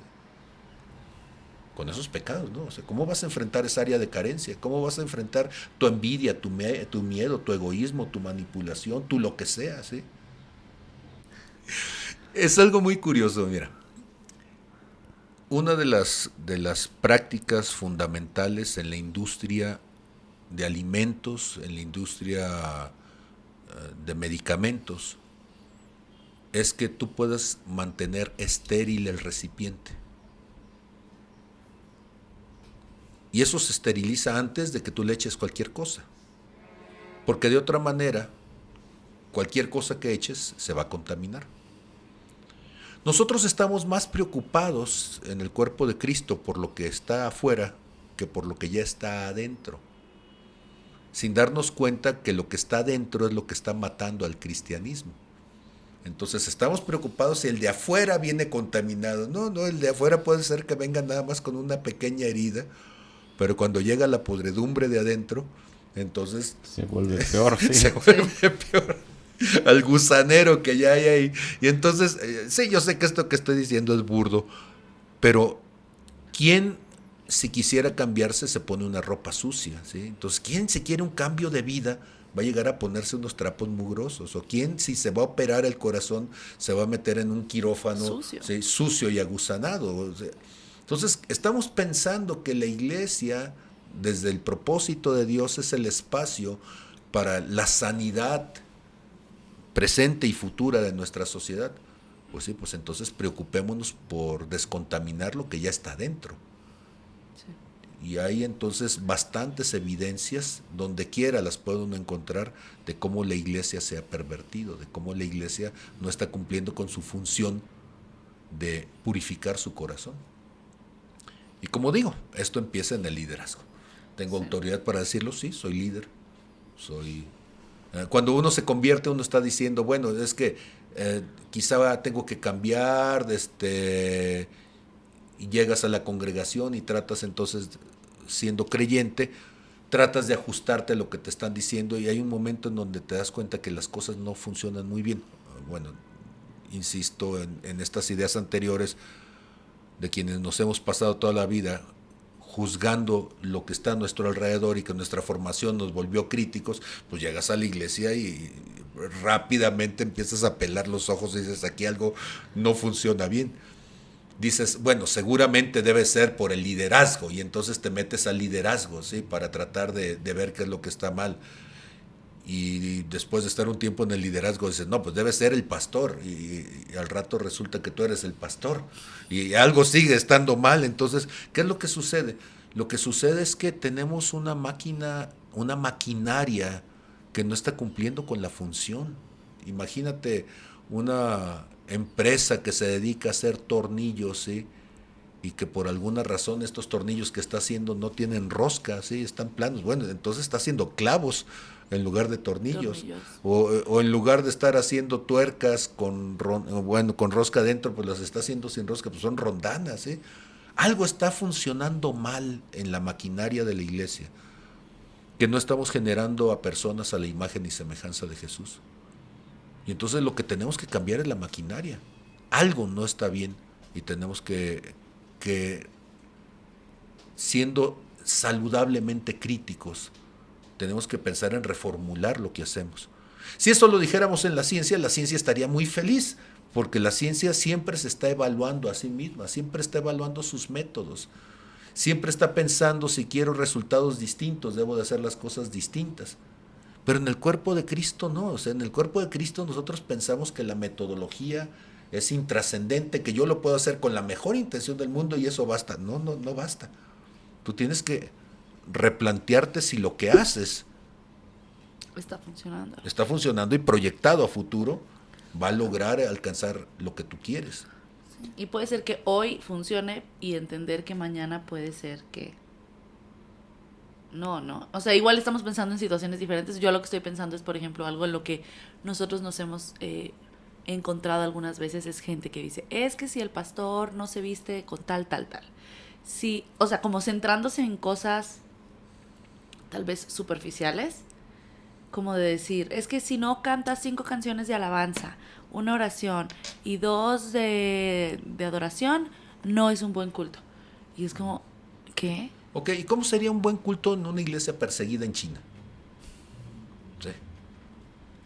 S3: Con esos pecados, ¿no? O sea, ¿cómo vas a enfrentar esa área de carencia? ¿Cómo vas a enfrentar tu envidia, tu miedo, tu egoísmo, tu manipulación, tu lo que sea, ¿sí? Es algo muy curioso, mira. Una de las prácticas fundamentales en la industria de alimentos, en la industria de medicamentos, es que tú puedas mantener estéril el recipiente. Y eso se esteriliza antes de que tú le eches cualquier cosa. Porque de otra manera, cualquier cosa que eches se va a contaminar. Nosotros estamos más preocupados en el cuerpo de Cristo por lo que está afuera que por lo que ya está adentro, sin darnos cuenta que lo que está adentro es lo que está matando al cristianismo. Entonces estamos preocupados si el de afuera viene contaminado. No, el de afuera puede ser que venga nada más con una pequeña herida, pero cuando llega la podredumbre de adentro, entonces
S2: se vuelve peor, sí.
S3: se vuelve peor al gusanero que ya hay ahí. Y entonces, sí, yo sé que esto que estoy diciendo es burdo, pero ¿quién, si quisiera cambiarse, se pone una ropa sucia? ¿Sí? Entonces, ¿quién, si quiere un cambio de vida, va a llegar a ponerse unos trapos mugrosos? ¿O quién, si se va a operar el corazón, se va a meter en un quirófano
S1: Sucio.
S3: ¿sí? Sucio y agusanado? O sea, entonces, estamos pensando que la iglesia, desde el propósito de Dios, es el espacio para la sanidad presente y futura de nuestra sociedad. Pues sí, pues entonces preocupémonos por descontaminar lo que ya está dentro. Sí. Y hay entonces bastantes evidencias, donde quiera las puede uno encontrar, de cómo la iglesia se ha pervertido, de cómo la iglesia no está cumpliendo con su función de purificar su corazón. Y como digo, esto empieza en el liderazgo. ¿Tengo autoridad para decirlo? Sí, soy líder. Cuando uno se convierte, uno está diciendo, bueno, es que quizá tengo que cambiar, y llegas a la congregación y tratas entonces, siendo creyente, tratas de ajustarte a lo que te están diciendo, y hay un momento en donde te das cuenta que las cosas no funcionan muy bien. Bueno, insisto en estas ideas anteriores de quienes nos hemos pasado toda la vida juzgando lo que está a nuestro alrededor y que nuestra formación nos volvió críticos, pues llegas a la iglesia y rápidamente empiezas a pelar los ojos y dices, aquí algo no funciona bien. Dices, bueno, seguramente debe ser por el liderazgo, y entonces te metes al liderazgo, ¿sí? Para tratar de ver qué es lo que está mal. Y después de estar un tiempo en el liderazgo dices, no, pues debe ser el pastor, y al rato resulta que tú eres el pastor y algo sigue estando mal. Entonces, ¿qué es lo que sucede? Lo que sucede es que tenemos una maquinaria que no está cumpliendo con la función. Imagínate una empresa que se dedica a hacer tornillos, ¿sí? y que por alguna razón estos tornillos que está haciendo no tienen rosca, ¿sí? Están planos. Bueno, entonces está haciendo clavos en lugar de tornillos. O en lugar de estar haciendo tuercas con rosca dentro, pues las está haciendo sin rosca, pues son rondanas, ¿sí? Algo está funcionando mal en la maquinaria de la iglesia, que no estamos generando a personas a la imagen y semejanza de Jesús. Y entonces lo que tenemos que cambiar es la maquinaria. Algo no está bien y tenemos que siendo saludablemente críticos, tenemos que pensar en reformular lo que hacemos. Si esto lo dijéramos en la ciencia estaría muy feliz, porque la ciencia siempre se está evaluando a sí misma, siempre está evaluando sus métodos, siempre está pensando, si quiero resultados distintos, debo de hacer las cosas distintas. Pero en el cuerpo de Cristo no, o sea, en el cuerpo de Cristo nosotros pensamos que la metodología es intrascendente, que yo lo puedo hacer con la mejor intención del mundo y eso basta. No, no, no basta. Tú tienes que replantearte si lo que haces está funcionando y proyectado a futuro va a lograr alcanzar lo que tú quieres.
S1: Sí. Y puede ser que hoy funcione y entender que mañana puede ser que no. O sea, igual estamos pensando en situaciones diferentes. Yo lo que estoy pensando es, por ejemplo, algo en lo que nosotros nos hemos encontrado algunas veces es gente que dice, es que si el pastor no se viste con tal. Sí, o sea, como centrándose en cosas tal vez superficiales, como de decir, es que si no cantas 5 canciones de alabanza, una oración y 2 de adoración, no es un buen culto. Y es como, ¿qué?
S3: Ok, ¿y cómo sería un buen culto en una iglesia perseguida en China? Sí.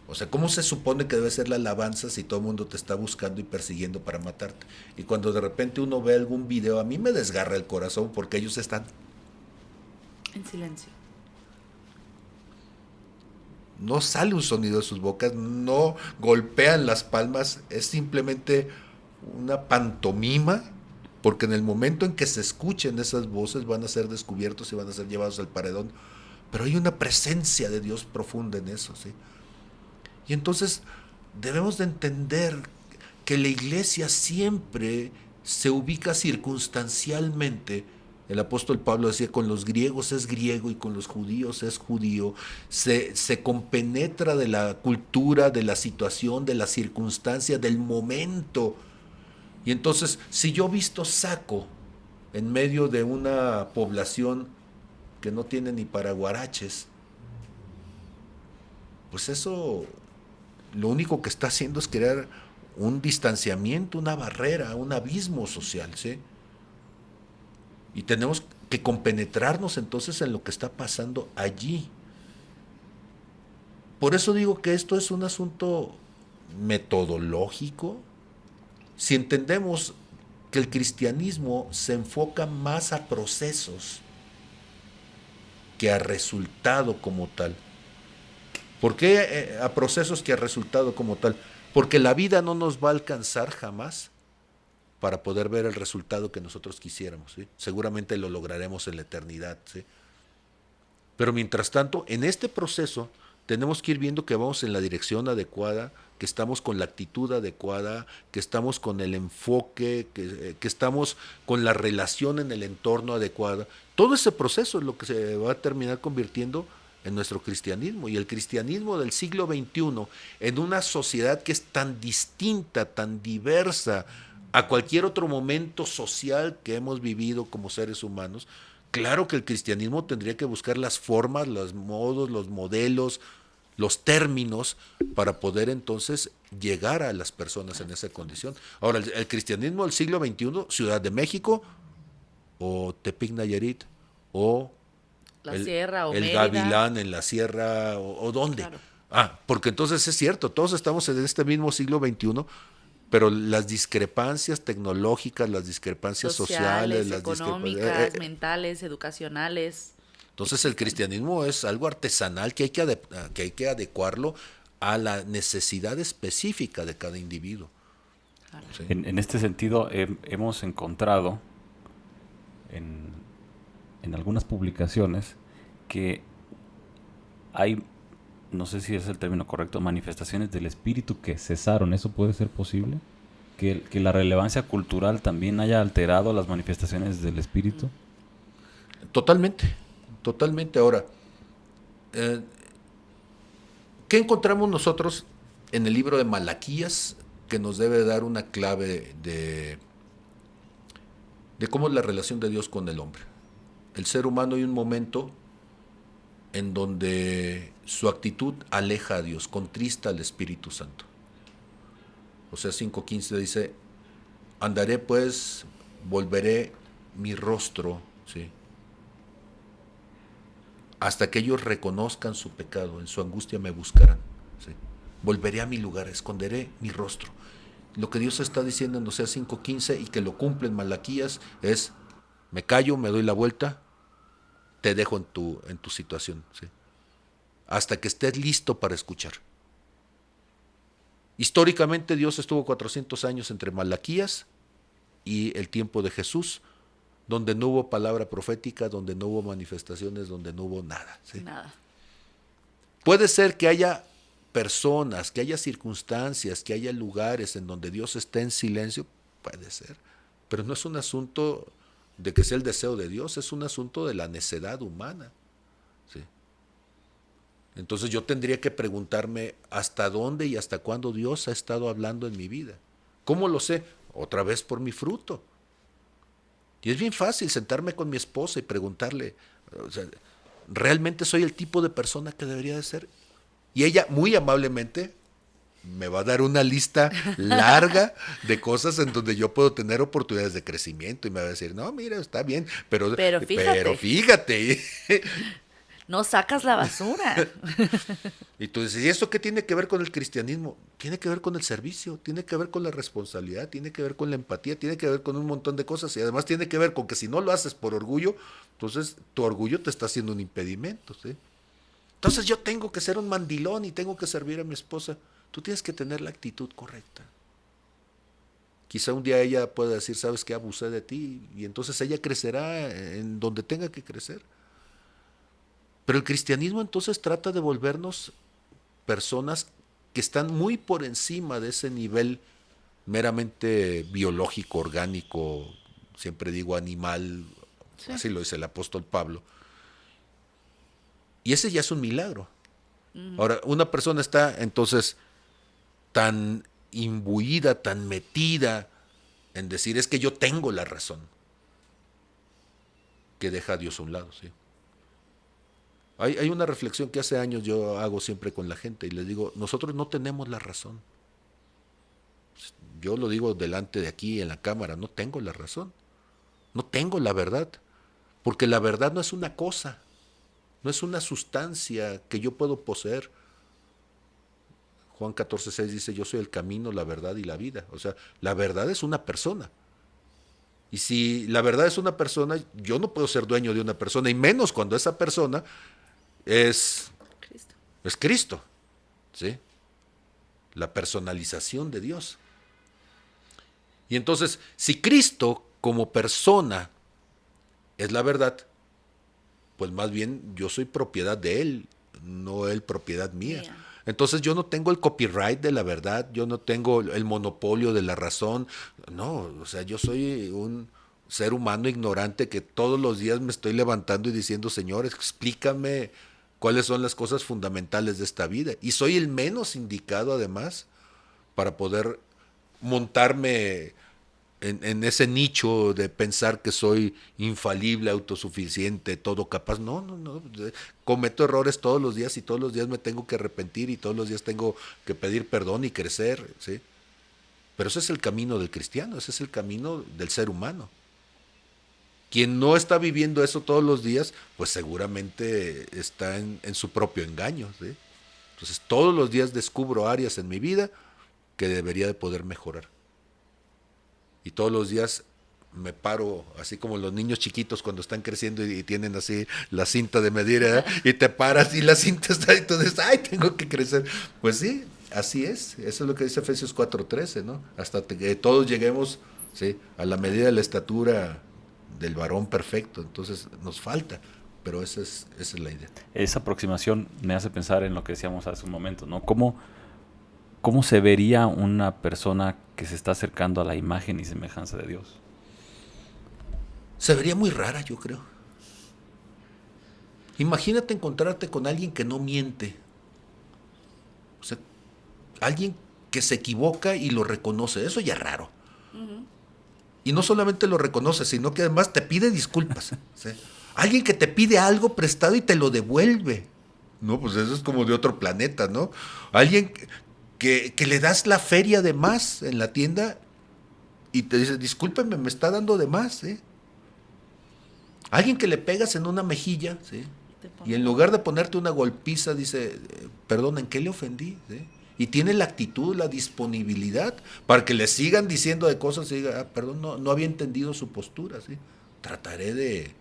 S3: O sea, ¿cómo se supone que debe ser la alabanza si todo el mundo te está buscando y persiguiendo para matarte? Y cuando de repente uno ve algún video, a mí me desgarra el corazón porque ellos están
S1: en silencio.
S3: No sale un sonido de sus bocas, no golpean las palmas, es simplemente una pantomima, porque en el momento en que se escuchen esas voces van a ser descubiertos y van a ser llevados al paredón. Pero hay una presencia de Dios profunda en eso, ¿sí? Y entonces debemos de entender que la iglesia siempre se ubica circunstancialmente. El apóstol Pablo decía, con los griegos es griego y con los judíos es judío. Se compenetra de la cultura, de la situación, de la circunstancia, del momento. Y entonces, si yo visto saco en medio de una población que no tiene ni para guaraches, pues eso lo único que está haciendo es crear un distanciamiento, una barrera, un abismo social, ¿sí? Y tenemos que compenetrarnos entonces en lo que está pasando allí. Por eso digo que esto es un asunto metodológico. Si entendemos que el cristianismo se enfoca más a procesos que a resultado como tal. ¿Por qué a procesos que a resultado como tal? Porque la vida no nos va a alcanzar jamás para poder ver el resultado que nosotros quisiéramos, ¿sí? Seguramente lo lograremos en la eternidad, ¿sí? Pero mientras tanto, en este proceso tenemos que ir viendo que vamos en la dirección adecuada, que estamos con la actitud adecuada, que estamos con el enfoque, que estamos con la relación en el entorno adecuada. Todo ese proceso es lo que se va a terminar convirtiendo en nuestro cristianismo. Y el cristianismo del siglo XXI, en una sociedad que es tan distinta, tan diversa a cualquier otro momento social que hemos vivido como seres humanos, claro que el cristianismo tendría que buscar las formas, los modos, los modelos, los términos para poder entonces llegar a las personas en esa condición. Ahora, el cristianismo del siglo XXI, Ciudad de México, o Tepic Nayarit, o
S1: la Sierra, o
S3: el
S1: Mérida.
S3: Gavilán en la Sierra, o ¿dónde?
S1: Claro.
S3: Porque entonces es cierto, todos estamos en este mismo siglo XXI, pero las discrepancias tecnológicas, las discrepancias sociales, las
S1: económicas, mentales, educacionales.
S3: Entonces el cristianismo es algo artesanal que hay que adecuarlo a la necesidad específica de cada individuo.
S1: Claro.
S2: Sí. En este sentido, hemos encontrado en algunas publicaciones que hay, no sé si es el término correcto, manifestaciones del espíritu que cesaron. ¿Eso puede ser posible? que la relevancia cultural también haya alterado las manifestaciones del espíritu?
S3: Totalmente, totalmente. Ahora, ¿qué encontramos nosotros en el libro de Malaquías que nos debe dar una clave de cómo es la relación de Dios con el hombre? El ser humano hay un momento en donde su actitud aleja a Dios, contrista al Espíritu Santo. O sea, 5:15 dice, andaré pues, volveré mi rostro, ¿sí?, hasta que ellos reconozcan su pecado, en su angustia me buscarán, ¿sí? Volveré a mi lugar, esconderé mi rostro. Lo que Dios está diciendo en Oseas 5:15 y que lo cumple en Malaquías es, me callo, me doy la vuelta, te dejo en tu situación, ¿sí?, hasta que estés listo para escuchar. Históricamente Dios estuvo 400 años entre Malaquías y el tiempo de Jesús, donde no hubo palabra profética, donde no hubo manifestaciones, donde no hubo nada, ¿sí?
S1: Nada.
S3: Puede ser que haya personas, que haya circunstancias, que haya lugares en donde Dios esté en silencio, puede ser, pero no es un asunto de que sea el deseo de Dios, es un asunto de la necedad humana, ¿sí? Entonces yo tendría que preguntarme hasta dónde y hasta cuándo Dios ha estado hablando en mi vida. ¿Cómo lo sé? Otra vez por mi fruto. Y es bien fácil sentarme con mi esposa y preguntarle, o sea, ¿realmente soy el tipo de persona que debería de ser? Y ella muy amablemente me va a dar una lista larga de cosas en donde yo puedo tener oportunidades de crecimiento y me va a decir, no, mira, está bien, pero fíjate.
S1: No sacas la basura.
S3: Y tú dices, ¿y esto qué tiene que ver con el cristianismo? Tiene que ver con el servicio, tiene que ver con la responsabilidad, tiene que ver con la empatía, tiene que ver con un montón de cosas y además tiene que ver con que si no lo haces por orgullo, entonces tu orgullo te está haciendo un impedimento, ¿sí? Entonces yo tengo que ser un mandilón y tengo que servir a mi esposa. Tú tienes que tener la actitud correcta. Quizá un día ella pueda decir, sabes que abusé de ti, y entonces ella crecerá en donde tenga que crecer. Pero el cristianismo entonces trata de volvernos personas que están muy por encima de ese nivel meramente biológico, orgánico, siempre digo animal, sí, así lo dice el apóstol Pablo. Y ese ya es un milagro. Ahora, una persona está entonces tan imbuida, tan metida en decir, es que yo tengo la razón, que deja a Dios a un lado, ¿sí? Hay una reflexión que hace años yo hago siempre con la gente y les digo, nosotros no tenemos la razón. Yo lo digo delante de aquí en la cámara, no tengo la razón, no tengo la verdad, porque la verdad no es una cosa, no es una sustancia que yo puedo poseer. Juan 14:6 dice, yo soy el camino, la verdad y la vida. O sea, la verdad es una persona. Y si la verdad es una persona, yo no puedo ser dueño de una persona, y menos cuando esa persona es Cristo, ¿sí? La personalización de Dios. Y entonces, si Cristo como persona es la verdad, pues más bien yo soy propiedad de Él, no Él propiedad mía. Entonces yo no tengo el copyright de la verdad, yo no tengo el monopolio de la razón, no, o sea, yo soy un ser humano ignorante que todos los días me estoy levantando y diciendo, Señor, explícame cuáles son las cosas fundamentales de esta vida. Y soy el menos indicado además para poder montarme en ese nicho de pensar que soy infalible, autosuficiente, todo capaz. No. Cometo errores todos los días y todos los días me tengo que arrepentir y todos los días tengo que pedir perdón y crecer, ¿sí? Pero ese es el camino del cristiano, ese es el camino del ser humano. Quien no está viviendo eso todos los días, pues seguramente está en su propio engaño, ¿sí? Entonces todos los días descubro áreas en mi vida que debería de poder mejorar. Y todos los días me paro, así como los niños chiquitos cuando están creciendo y tienen así la cinta de medir, ¿eh? Y te paras y la cinta está, y tú dices, ¡ay, tengo que crecer! Pues sí, así es. Eso es lo que dice Efesios 4:13, ¿no? Hasta que todos lleguemos, ¿sí?, a la medida de la estatura del varón perfecto. Entonces nos falta, pero esa es la idea.
S2: Esa aproximación me hace pensar en lo que decíamos hace un momento, ¿no? ¿Cómo ¿cómo se vería una persona que se está acercando a la imagen y semejanza de Dios?
S3: Se vería muy rara, yo creo. Imagínate encontrarte con alguien que no miente. O sea, alguien que se equivoca y lo reconoce. Eso ya es raro. Y no solamente lo reconoce, sino que además te pide disculpas. ¿Sí? Alguien que te pide algo prestado y te lo devuelve. No, pues eso es como de otro planeta, ¿no? Alguien que le das la feria de más en la tienda y te dice, discúlpeme, me está dando de más, ¿sí? Alguien que le pegas en una mejilla, ¿sí? Y en lugar de ponerte una golpiza, dice, perdón, ¿en qué le ofendí? ¿Sí? Y tiene la actitud, la disponibilidad para que le sigan diciendo de cosas y diga, perdón, no había entendido su postura, ¿sí? Trataré de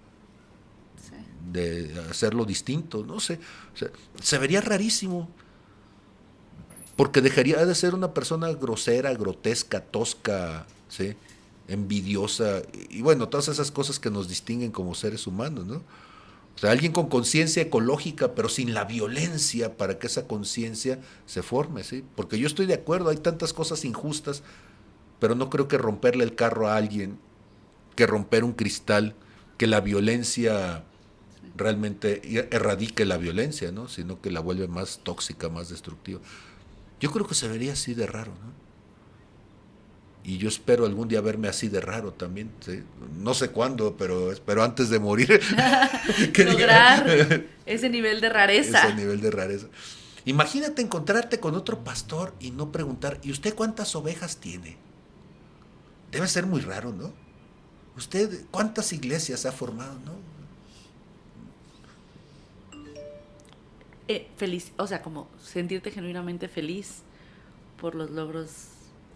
S3: hacerlo distinto, no sé. O sea, se vería rarísimo, porque dejaría de ser una persona grosera, grotesca, tosca, ¿sí? Envidiosa, y bueno, todas esas cosas que nos distinguen como seres humanos, ¿no? O sea, alguien con conciencia ecológica, pero sin la violencia para que esa conciencia se forme, ¿sí? Porque yo estoy de acuerdo, hay tantas cosas injustas, pero no creo que romperle el carro a alguien, que romper un cristal, que la violencia realmente erradique la violencia, ¿no? Sino que la vuelve más tóxica, más destructiva. Yo creo que se vería así de raro, ¿no? Y yo espero algún día verme así de raro también, ¿sí? No sé cuándo, pero espero antes de morir
S1: lograr ese nivel de rareza.
S3: Ese nivel de rareza. Imagínate encontrarte con otro pastor y no preguntar, ¿y usted cuántas ovejas tiene? Debe ser muy raro, ¿no? ¿Usted cuántas iglesias ha formado, no?
S1: Feliz, o sea, como sentirte genuinamente feliz por los logros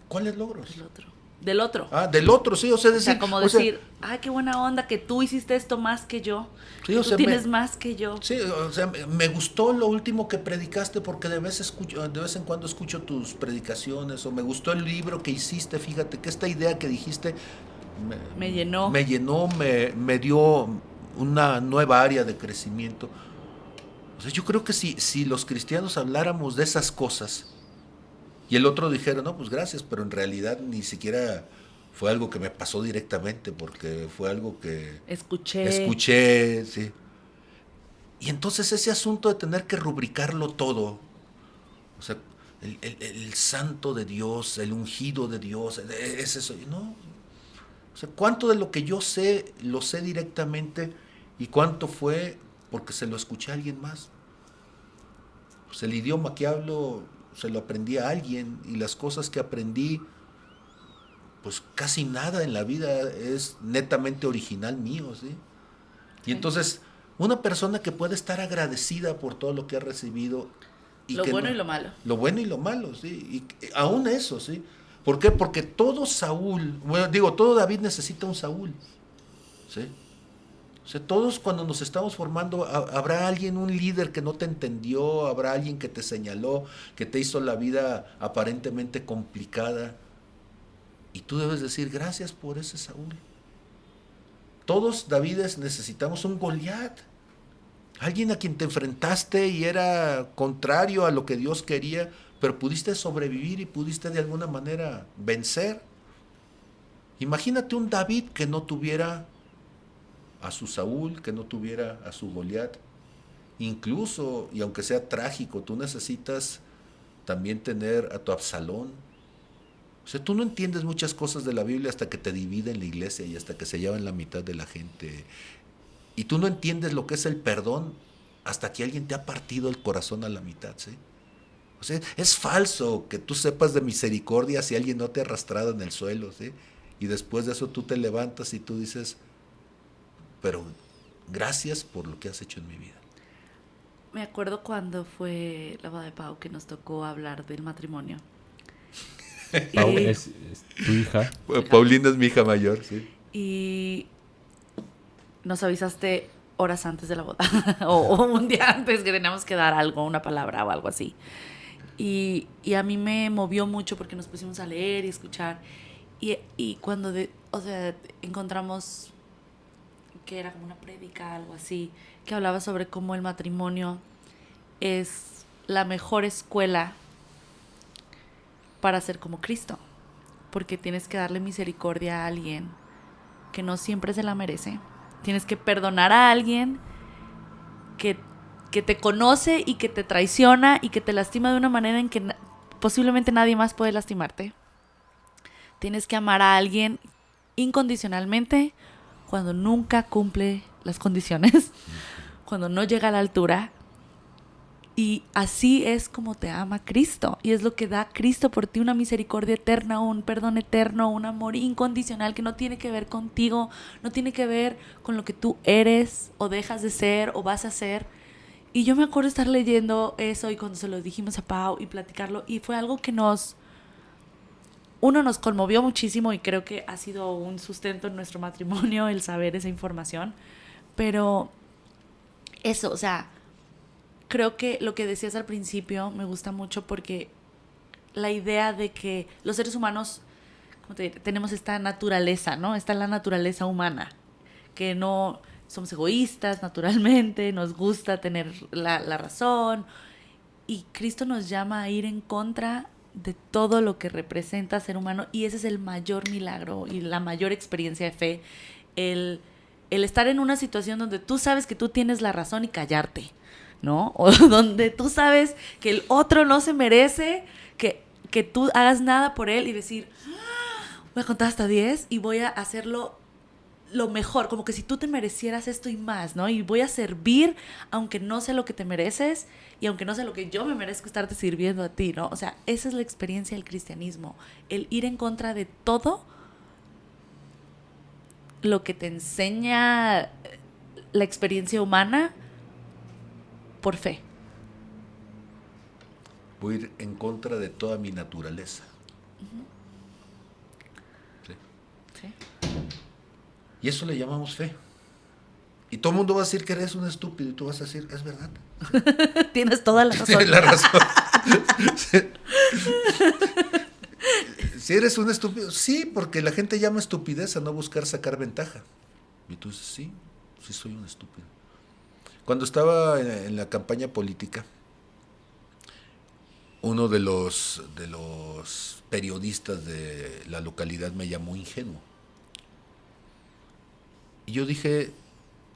S3: ¿Cuáles logros?
S1: del otro. Del otro.
S3: Ah, del otro, sí, o sea,
S1: O sea,
S3: decir,
S1: como
S3: o sea,
S1: decir, ay, qué buena onda que tú hiciste esto más que yo.
S3: sí,
S1: Que
S3: o
S1: tú
S3: sea,
S1: tienes más que yo.
S3: sí, o sea, me gustó lo último que predicaste porque de vez en cuando escucho tus predicaciones, o me gustó el libro que hiciste, fíjate que esta idea que dijiste
S1: Me llenó.
S3: me dio una nueva área de crecimiento. O sea, yo creo que si los cristianos habláramos de esas cosas y el otro dijera, no, pues gracias, pero en realidad ni siquiera fue algo que me pasó directamente, porque fue algo que escuché, sí. Y entonces ese asunto de tener que rubricarlo todo, o sea, el santo de Dios, el ungido de Dios, es eso, ¿no? O sea, ¿cuánto de lo que yo sé lo sé directamente y cuánto fue porque se lo escuché a alguien más? Pues el idioma que hablo se lo aprendí a alguien y las cosas que aprendí, pues casi nada en la vida es netamente original mío, ¿sí? Y entonces, una persona que puede estar agradecida por todo lo que ha recibido. Y
S1: Lo
S3: que
S1: bueno
S3: no,
S1: y lo malo.
S3: Lo bueno y lo malo, ¿sí? Y aún eso, ¿sí? ¿Por qué? Porque todo Saúl, bueno, digo, todo David necesita un Saúl, ¿sí? O sea, todos cuando nos estamos formando, habrá alguien, un líder que no te entendió, habrá alguien que te señaló, que te hizo la vida aparentemente complicada. Y tú debes decir, gracias por ese Saúl. Todos Davides necesitamos un Goliat. Alguien a quien te enfrentaste y era contrario a lo que Dios quería, pero pudiste sobrevivir y pudiste de alguna manera vencer. Imagínate un David que no tuviera a su Saúl, que no tuviera a su Goliat. Incluso, y aunque sea trágico, tú necesitas también tener a tu Absalón. O sea, tú no entiendes muchas cosas de la Biblia hasta que te dividen la iglesia y hasta que se llevan la mitad de la gente. Y tú no entiendes lo que es el perdón hasta que alguien te ha partido el corazón a la mitad, ¿sí? O sea, es falso que tú sepas de misericordia si alguien no te ha arrastrado en el suelo, ¿sí? Y después de eso tú te levantas y tú dices, pero gracias por lo que has hecho en mi vida.
S1: Me acuerdo cuando fue la boda de Pau que nos tocó hablar del matrimonio.
S2: Pau es tu hija.
S3: Paulina es mi hija mayor, sí.
S1: Y nos avisaste horas antes de la boda o un día antes que teníamos que dar algo, una palabra o algo así. Y a mí me movió mucho porque nos pusimos a leer y escuchar. Y cuando, o sea, encontramos que era como una prédica, algo así, que hablaba sobre cómo el matrimonio es la mejor escuela para ser como Cristo. Porque tienes que darle misericordia a alguien que no siempre se la merece. Tienes que perdonar a alguien que te conoce y que te traiciona y que te lastima de una manera en que posiblemente nadie más puede lastimarte. Tienes que amar a alguien incondicionalmente cuando nunca cumple las condiciones, cuando no llega a la altura. Y así es como te ama Cristo. Y es lo que da Cristo por ti, una misericordia eterna, un perdón eterno, un amor incondicional que no tiene que ver contigo, no tiene que ver con lo que tú eres o dejas de ser o vas a ser. Y yo me acuerdo estar leyendo eso y cuando se lo dijimos a Pau y platicarlo, y fue algo que nos conmovió muchísimo y creo que ha sido un sustento en nuestro matrimonio el saber esa información. Pero eso, o sea, creo que lo que decías al principio me gusta mucho porque la idea de que los seres humanos, como te diré, tenemos esta naturaleza, ¿no? Está la naturaleza humana, que no somos egoístas naturalmente, nos gusta tener la razón. Y Cristo nos llama a ir en contra de todo lo que representa ser humano. Y ese es el mayor milagro y la mayor experiencia de fe. El estar en una situación donde tú sabes que tú tienes la razón y callarte, ¿no? O donde tú sabes que el otro no se merece que tú hagas nada por él y decir, voy a contar hasta 10 y voy a hacerlo lo mejor, como que si tú te merecieras esto y más, ¿no? Y voy a servir aunque no sea lo que te mereces y aunque no sea lo que yo me merezco estarte sirviendo a ti, ¿no? O sea, esa es la experiencia del cristianismo, el ir en contra de todo lo que te enseña la experiencia humana por fe.
S3: Voy a ir en contra de toda mi naturaleza. ¿Sí?
S1: ¿Sí?
S3: Y eso le llamamos fe. Y todo el mundo va a decir que eres un estúpido y tú vas a decir, es verdad.
S1: Tienes toda la razón.
S3: Tienes la razón. Si eres un estúpido, sí, porque la gente llama estupidez a no buscar sacar ventaja. Y tú dices, sí, sí soy un estúpido. Cuando estaba en la campaña política, uno de los periodistas de la localidad me llamó ingenuo. Y yo dije,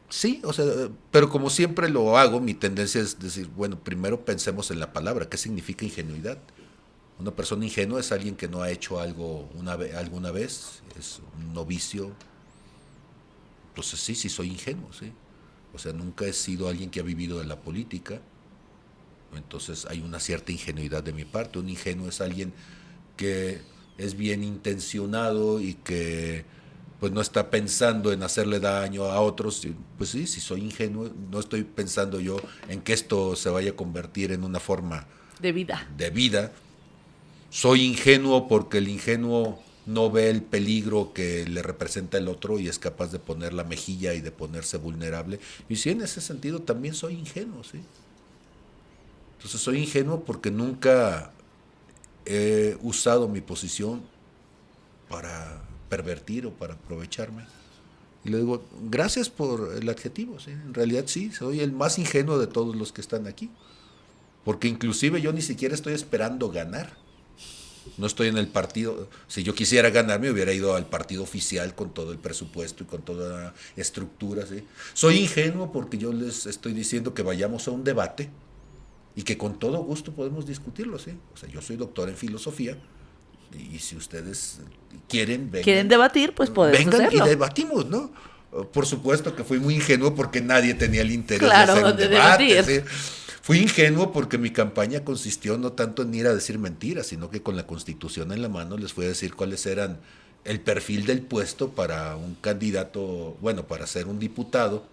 S3: sí, o sea, pero como siempre lo hago, mi tendencia es decir, bueno, primero pensemos en la palabra, ¿qué significa ingenuidad? Una persona ingenua es alguien que no ha hecho algo alguna vez, es un novicio. Entonces sí soy ingenuo, sí. O sea, nunca he sido alguien que ha vivido de la política. Entonces hay una cierta ingenuidad de mi parte. Un ingenuo es alguien que es bien intencionado y que pues no está pensando en hacerle daño a otros. Pues sí, si soy ingenuo, no estoy pensando yo en que esto se vaya a convertir en una forma
S1: de vida.
S3: Soy ingenuo porque el ingenuo no ve el peligro que le representa el otro y es capaz de poner la mejilla y de ponerse vulnerable. Y sí, en ese sentido también soy ingenuo, sí. Entonces soy ingenuo porque nunca he usado mi posición para pervertir o para aprovecharme. Y le digo, gracias por el adjetivo, ¿sí? En realidad sí, soy el más ingenuo de todos los que están aquí. Porque inclusive yo ni siquiera estoy esperando ganar. No estoy en el partido. Si yo quisiera ganar, me hubiera ido al partido oficial con todo el presupuesto y con toda la estructura, ¿sí? Soy ingenuo porque yo les estoy diciendo que vayamos a un debate y que con todo gusto podemos discutirlo, ¿sí? O sea, yo soy doctor en filosofía y si ustedes quieren
S1: debatir, pues podemos
S3: vengan
S1: hacerlo.
S3: Y debatimos, ¿no? Por supuesto que fui muy ingenuo porque nadie tenía el interés
S1: claro,
S3: de hacer un debate,
S1: ¿sí?
S3: Fui ingenuo porque mi campaña consistió no tanto en ir a decir mentiras, sino que con la Constitución en la mano les fui a decir cuáles eran el perfil del puesto para un candidato, bueno, para ser un diputado.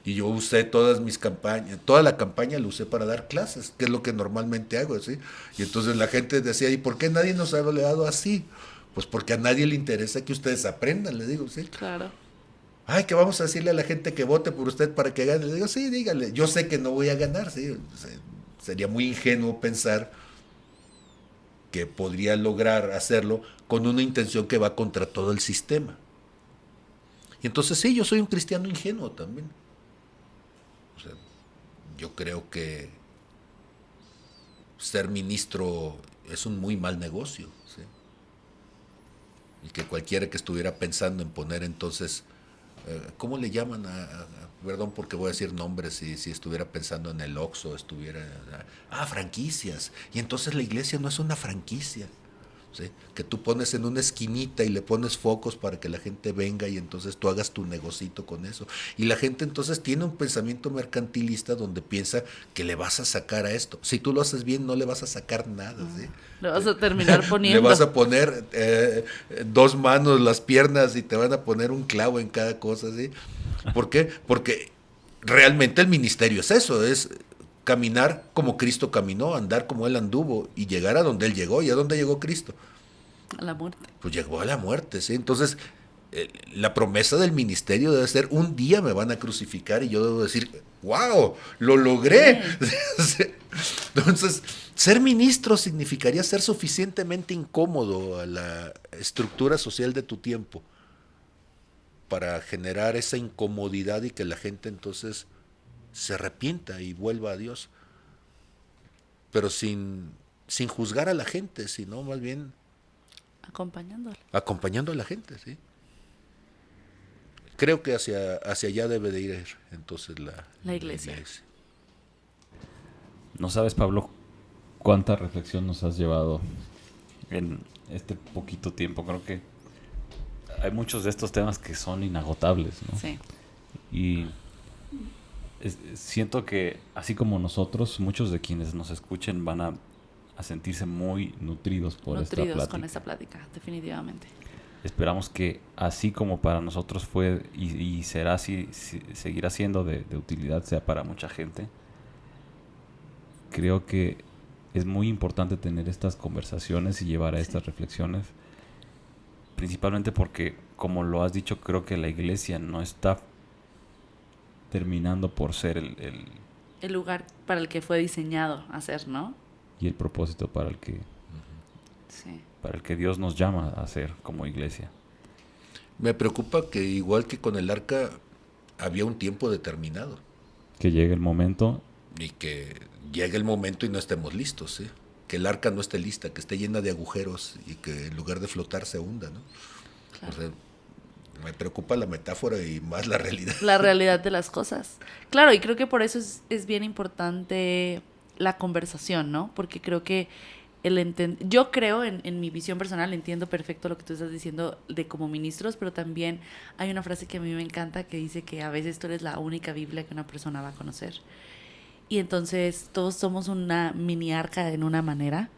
S3: Y yo usé todas mis campañas, toda la campaña la usé para dar clases, que es lo que normalmente hago, ¿sí? Y entonces la gente decía, ¿y por qué nadie nos ha hablado así? Pues porque a nadie le interesa que ustedes aprendan, le digo, ¿sí?
S1: Claro.
S3: Ay, que vamos a decirle a la gente que vote por usted para que gane. Le digo, sí, dígale. Yo sé que no voy a ganar, sí. Sería muy ingenuo pensar que podría lograr hacerlo con una intención que va contra todo el sistema. Y entonces sí, yo soy un cristiano ingenuo también. O sea, yo creo que ser ministro es un muy mal negocio, ¿sí? Y que cualquiera que estuviera pensando en poner entonces, ¿cómo le llaman perdón porque voy a decir nombres, si estuviera pensando en el Oxxo, franquicias, y entonces la iglesia no es una franquicia, ¿sí? Que tú pones en una esquinita y le pones focos para que la gente venga y entonces tú hagas tu negocito con eso. Y la gente entonces tiene un pensamiento mercantilista donde piensa que le vas a sacar a esto. Si tú lo haces bien, no le vas a sacar nada, ¿sí?
S1: Le vas a terminar poniendo.
S3: Le vas a poner 2 manos, las piernas, y te van a poner un clavo en cada cosa, ¿sí? ¿Por qué? Porque realmente el ministerio es eso, es caminar como Cristo caminó, andar como Él anduvo y llegar a donde Él llegó. ¿Y a dónde llegó Cristo?
S1: A la muerte.
S3: Pues llegó a la muerte, ¿sí? Entonces, la promesa del ministerio debe ser: un día me van a crucificar y yo debo decir, ¡wow! ¡Lo logré! Entonces, ser ministro significaría ser suficientemente incómodo a la estructura social de tu tiempo para generar esa incomodidad y que la gente entonces se arrepienta y vuelva a Dios, pero sin juzgar a la gente, sino más bien acompañando a la gente, ¿sí? Creo que hacia allá debe de ir entonces la iglesia.
S2: No sabes, Pablo, cuánta reflexión nos has llevado en este poquito tiempo. Creo que hay muchos de estos temas que son inagotables, ¿no?
S1: Sí.
S2: Y siento que, así como nosotros, muchos de quienes nos escuchen van a sentirse muy nutridos por esta plática.
S1: Con esta plática, definitivamente.
S2: Esperamos que, así como para nosotros fue y será así, seguirá siendo de utilidad, sea para mucha gente. Creo que es muy importante tener estas conversaciones y llevar a estas reflexiones, principalmente porque, como lo has dicho, creo que la iglesia no está terminando por ser
S1: el lugar para el que fue diseñado a ser, ¿no?
S2: Y el propósito para el que
S1: sí.
S2: para el que Dios nos llama a ser como iglesia.
S3: Me preocupa que, igual que con el arca, había un tiempo determinado.
S2: Que llegue el momento.
S3: Y que llegue el momento y no estemos listos, ¿sí? Que el arca no esté lista, que esté llena de agujeros y que en lugar de flotar se hunda, ¿no? Claro. O sea, me preocupa la metáfora y más la realidad.
S1: La realidad de las cosas. Claro, y creo que por eso es bien importante la conversación, ¿no? Porque creo que yo creo, en mi visión personal, entiendo perfecto lo que tú estás diciendo de como ministros, pero también hay una frase que a mí me encanta que dice que a veces tú eres la única Biblia que una persona va a conocer. Y entonces todos somos una mini arca en una manera,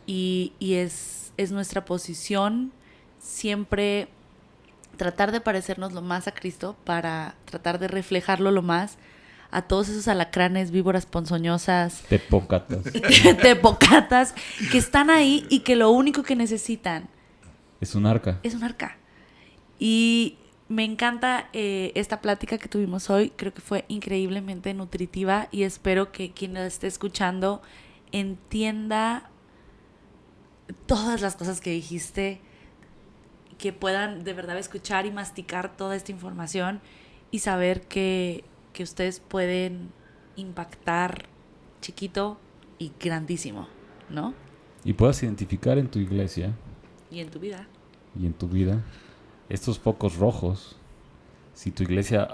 S1: y es nuestra posición siempre tratar de parecernos lo más a Cristo para tratar de reflejarlo lo más a todos esos alacranes, víboras ponzoñosas, tepocatas, que están ahí y que lo único que necesitan
S2: es un arca.
S1: Es un arca. Y me encanta esta plática que tuvimos hoy. Creo que fue increíblemente nutritiva y espero que quien la esté escuchando entienda todas las cosas que dijiste, que puedan de verdad escuchar y masticar toda esta información y saber que ustedes pueden impactar chiquito y grandísimo, ¿no?
S2: Y puedas identificar en tu iglesia
S1: y en tu vida
S2: estos focos rojos. Si tu iglesia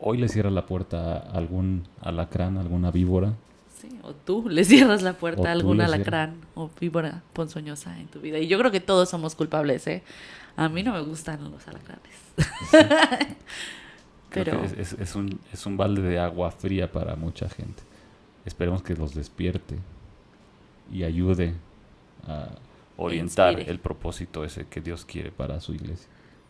S2: hoy le cierra la puerta a algún alacrán, alguna víbora,
S1: sí, o tú le cierras la puerta a algún alacrán o víbora ponzoñosa en tu vida. Y yo creo que todos somos culpables, ¿eh? A mí no me gustan los alacranes.
S2: Sí. Pero que es un balde de agua fría para mucha gente. Esperemos que los despierte y ayude a orientar el propósito ese que Dios quiere para su iglesia.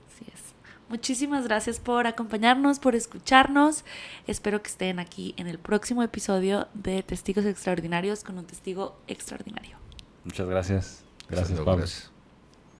S1: Así es. Muchísimas gracias por acompañarnos, por escucharnos. Espero que estén aquí en el próximo episodio de Testigos Extraordinarios con un testigo extraordinario.
S2: Muchas gracias. Gracias, Pablo.
S3: Gracias.